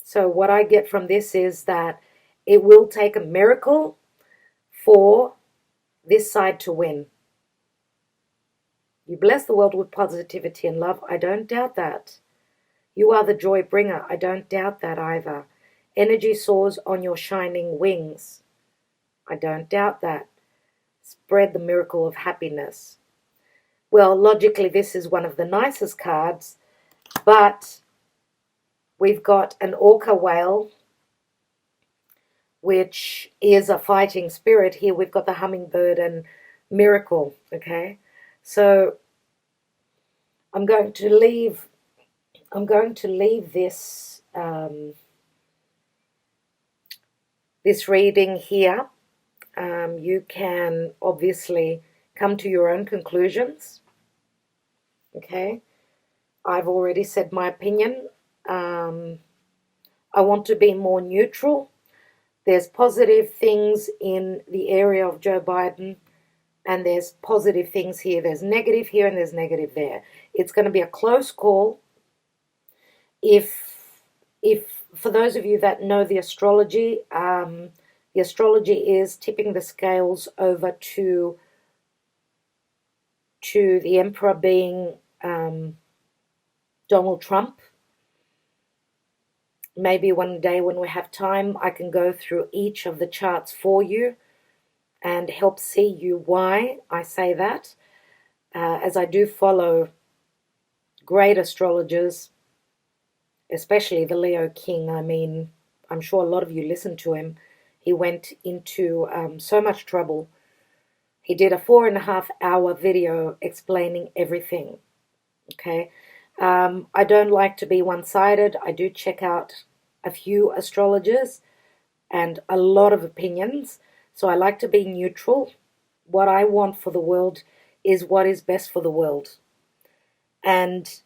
So what I get from this is that it will take a miracle for this side to win. You bless the world with positivity and love. I don't doubt that. You are the joy bringer. I don't doubt that either. Energy soars on your shining wings. I don't doubt that. Spread the miracle of happiness. Well, logically, this is one of the nicest cards, but we've got an orca whale, which is a fighting spirit. Here we've got the hummingbird and miracle, okay? So I'm going to leave this this reading here. You can obviously come to your own conclusions, okay? I've already said my opinion. I want to be more neutral. There's positive things in the area of Joe Biden, and there's positive things here. There's negative here, and there's negative there. It's going to be a close call. If for those of you that know the astrology is tipping the scales over to the emperor being Donald Trump. Maybe one day when we have time, I can go through each of the charts for you and help see you why I say that. As I do follow great astrologers, especially the Leo King. I mean, I'm sure a lot of you listen to him. He went into so much trouble. He did a 4.5-hour video explaining everything. Okay. I don't like to be one-sided. I do check out a few astrologers and a lot of opinions. So I like to be neutral. What I want for the world is what is best for the world. And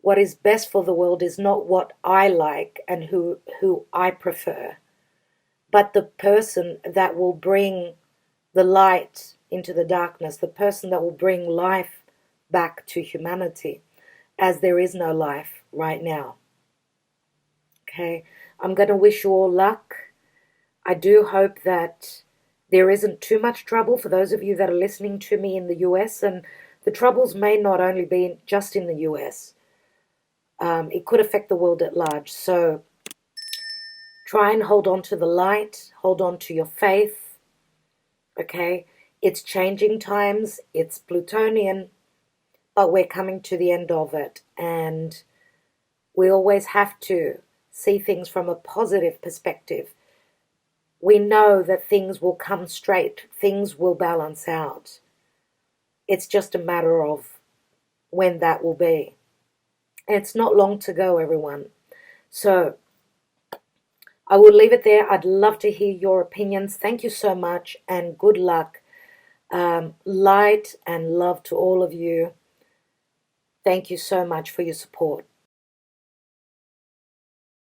what is best for the world is not what I like and who I prefer, but the person that will bring the light into the darkness, the person that will bring life back to humanity, as there is no life right now. Okay, I'm going to wish you all luck. I do hope that there isn't too much trouble for those of you that are listening to me in the US, and the troubles may not only be just in the US. It could affect the world at large. So try and hold on to the light, hold on to your faith, okay? It's changing times, it's Plutonian, but we're coming to the end of it, and we always have to see things from a positive perspective. We know that things will come straight, things will balance out. It's just a matter of when that will be. And it's not long to go, everyone. So I will leave it there. I'd love to hear your opinions. Thank you so much, and good luck. Light and love to all of you. Thank you so much for your support.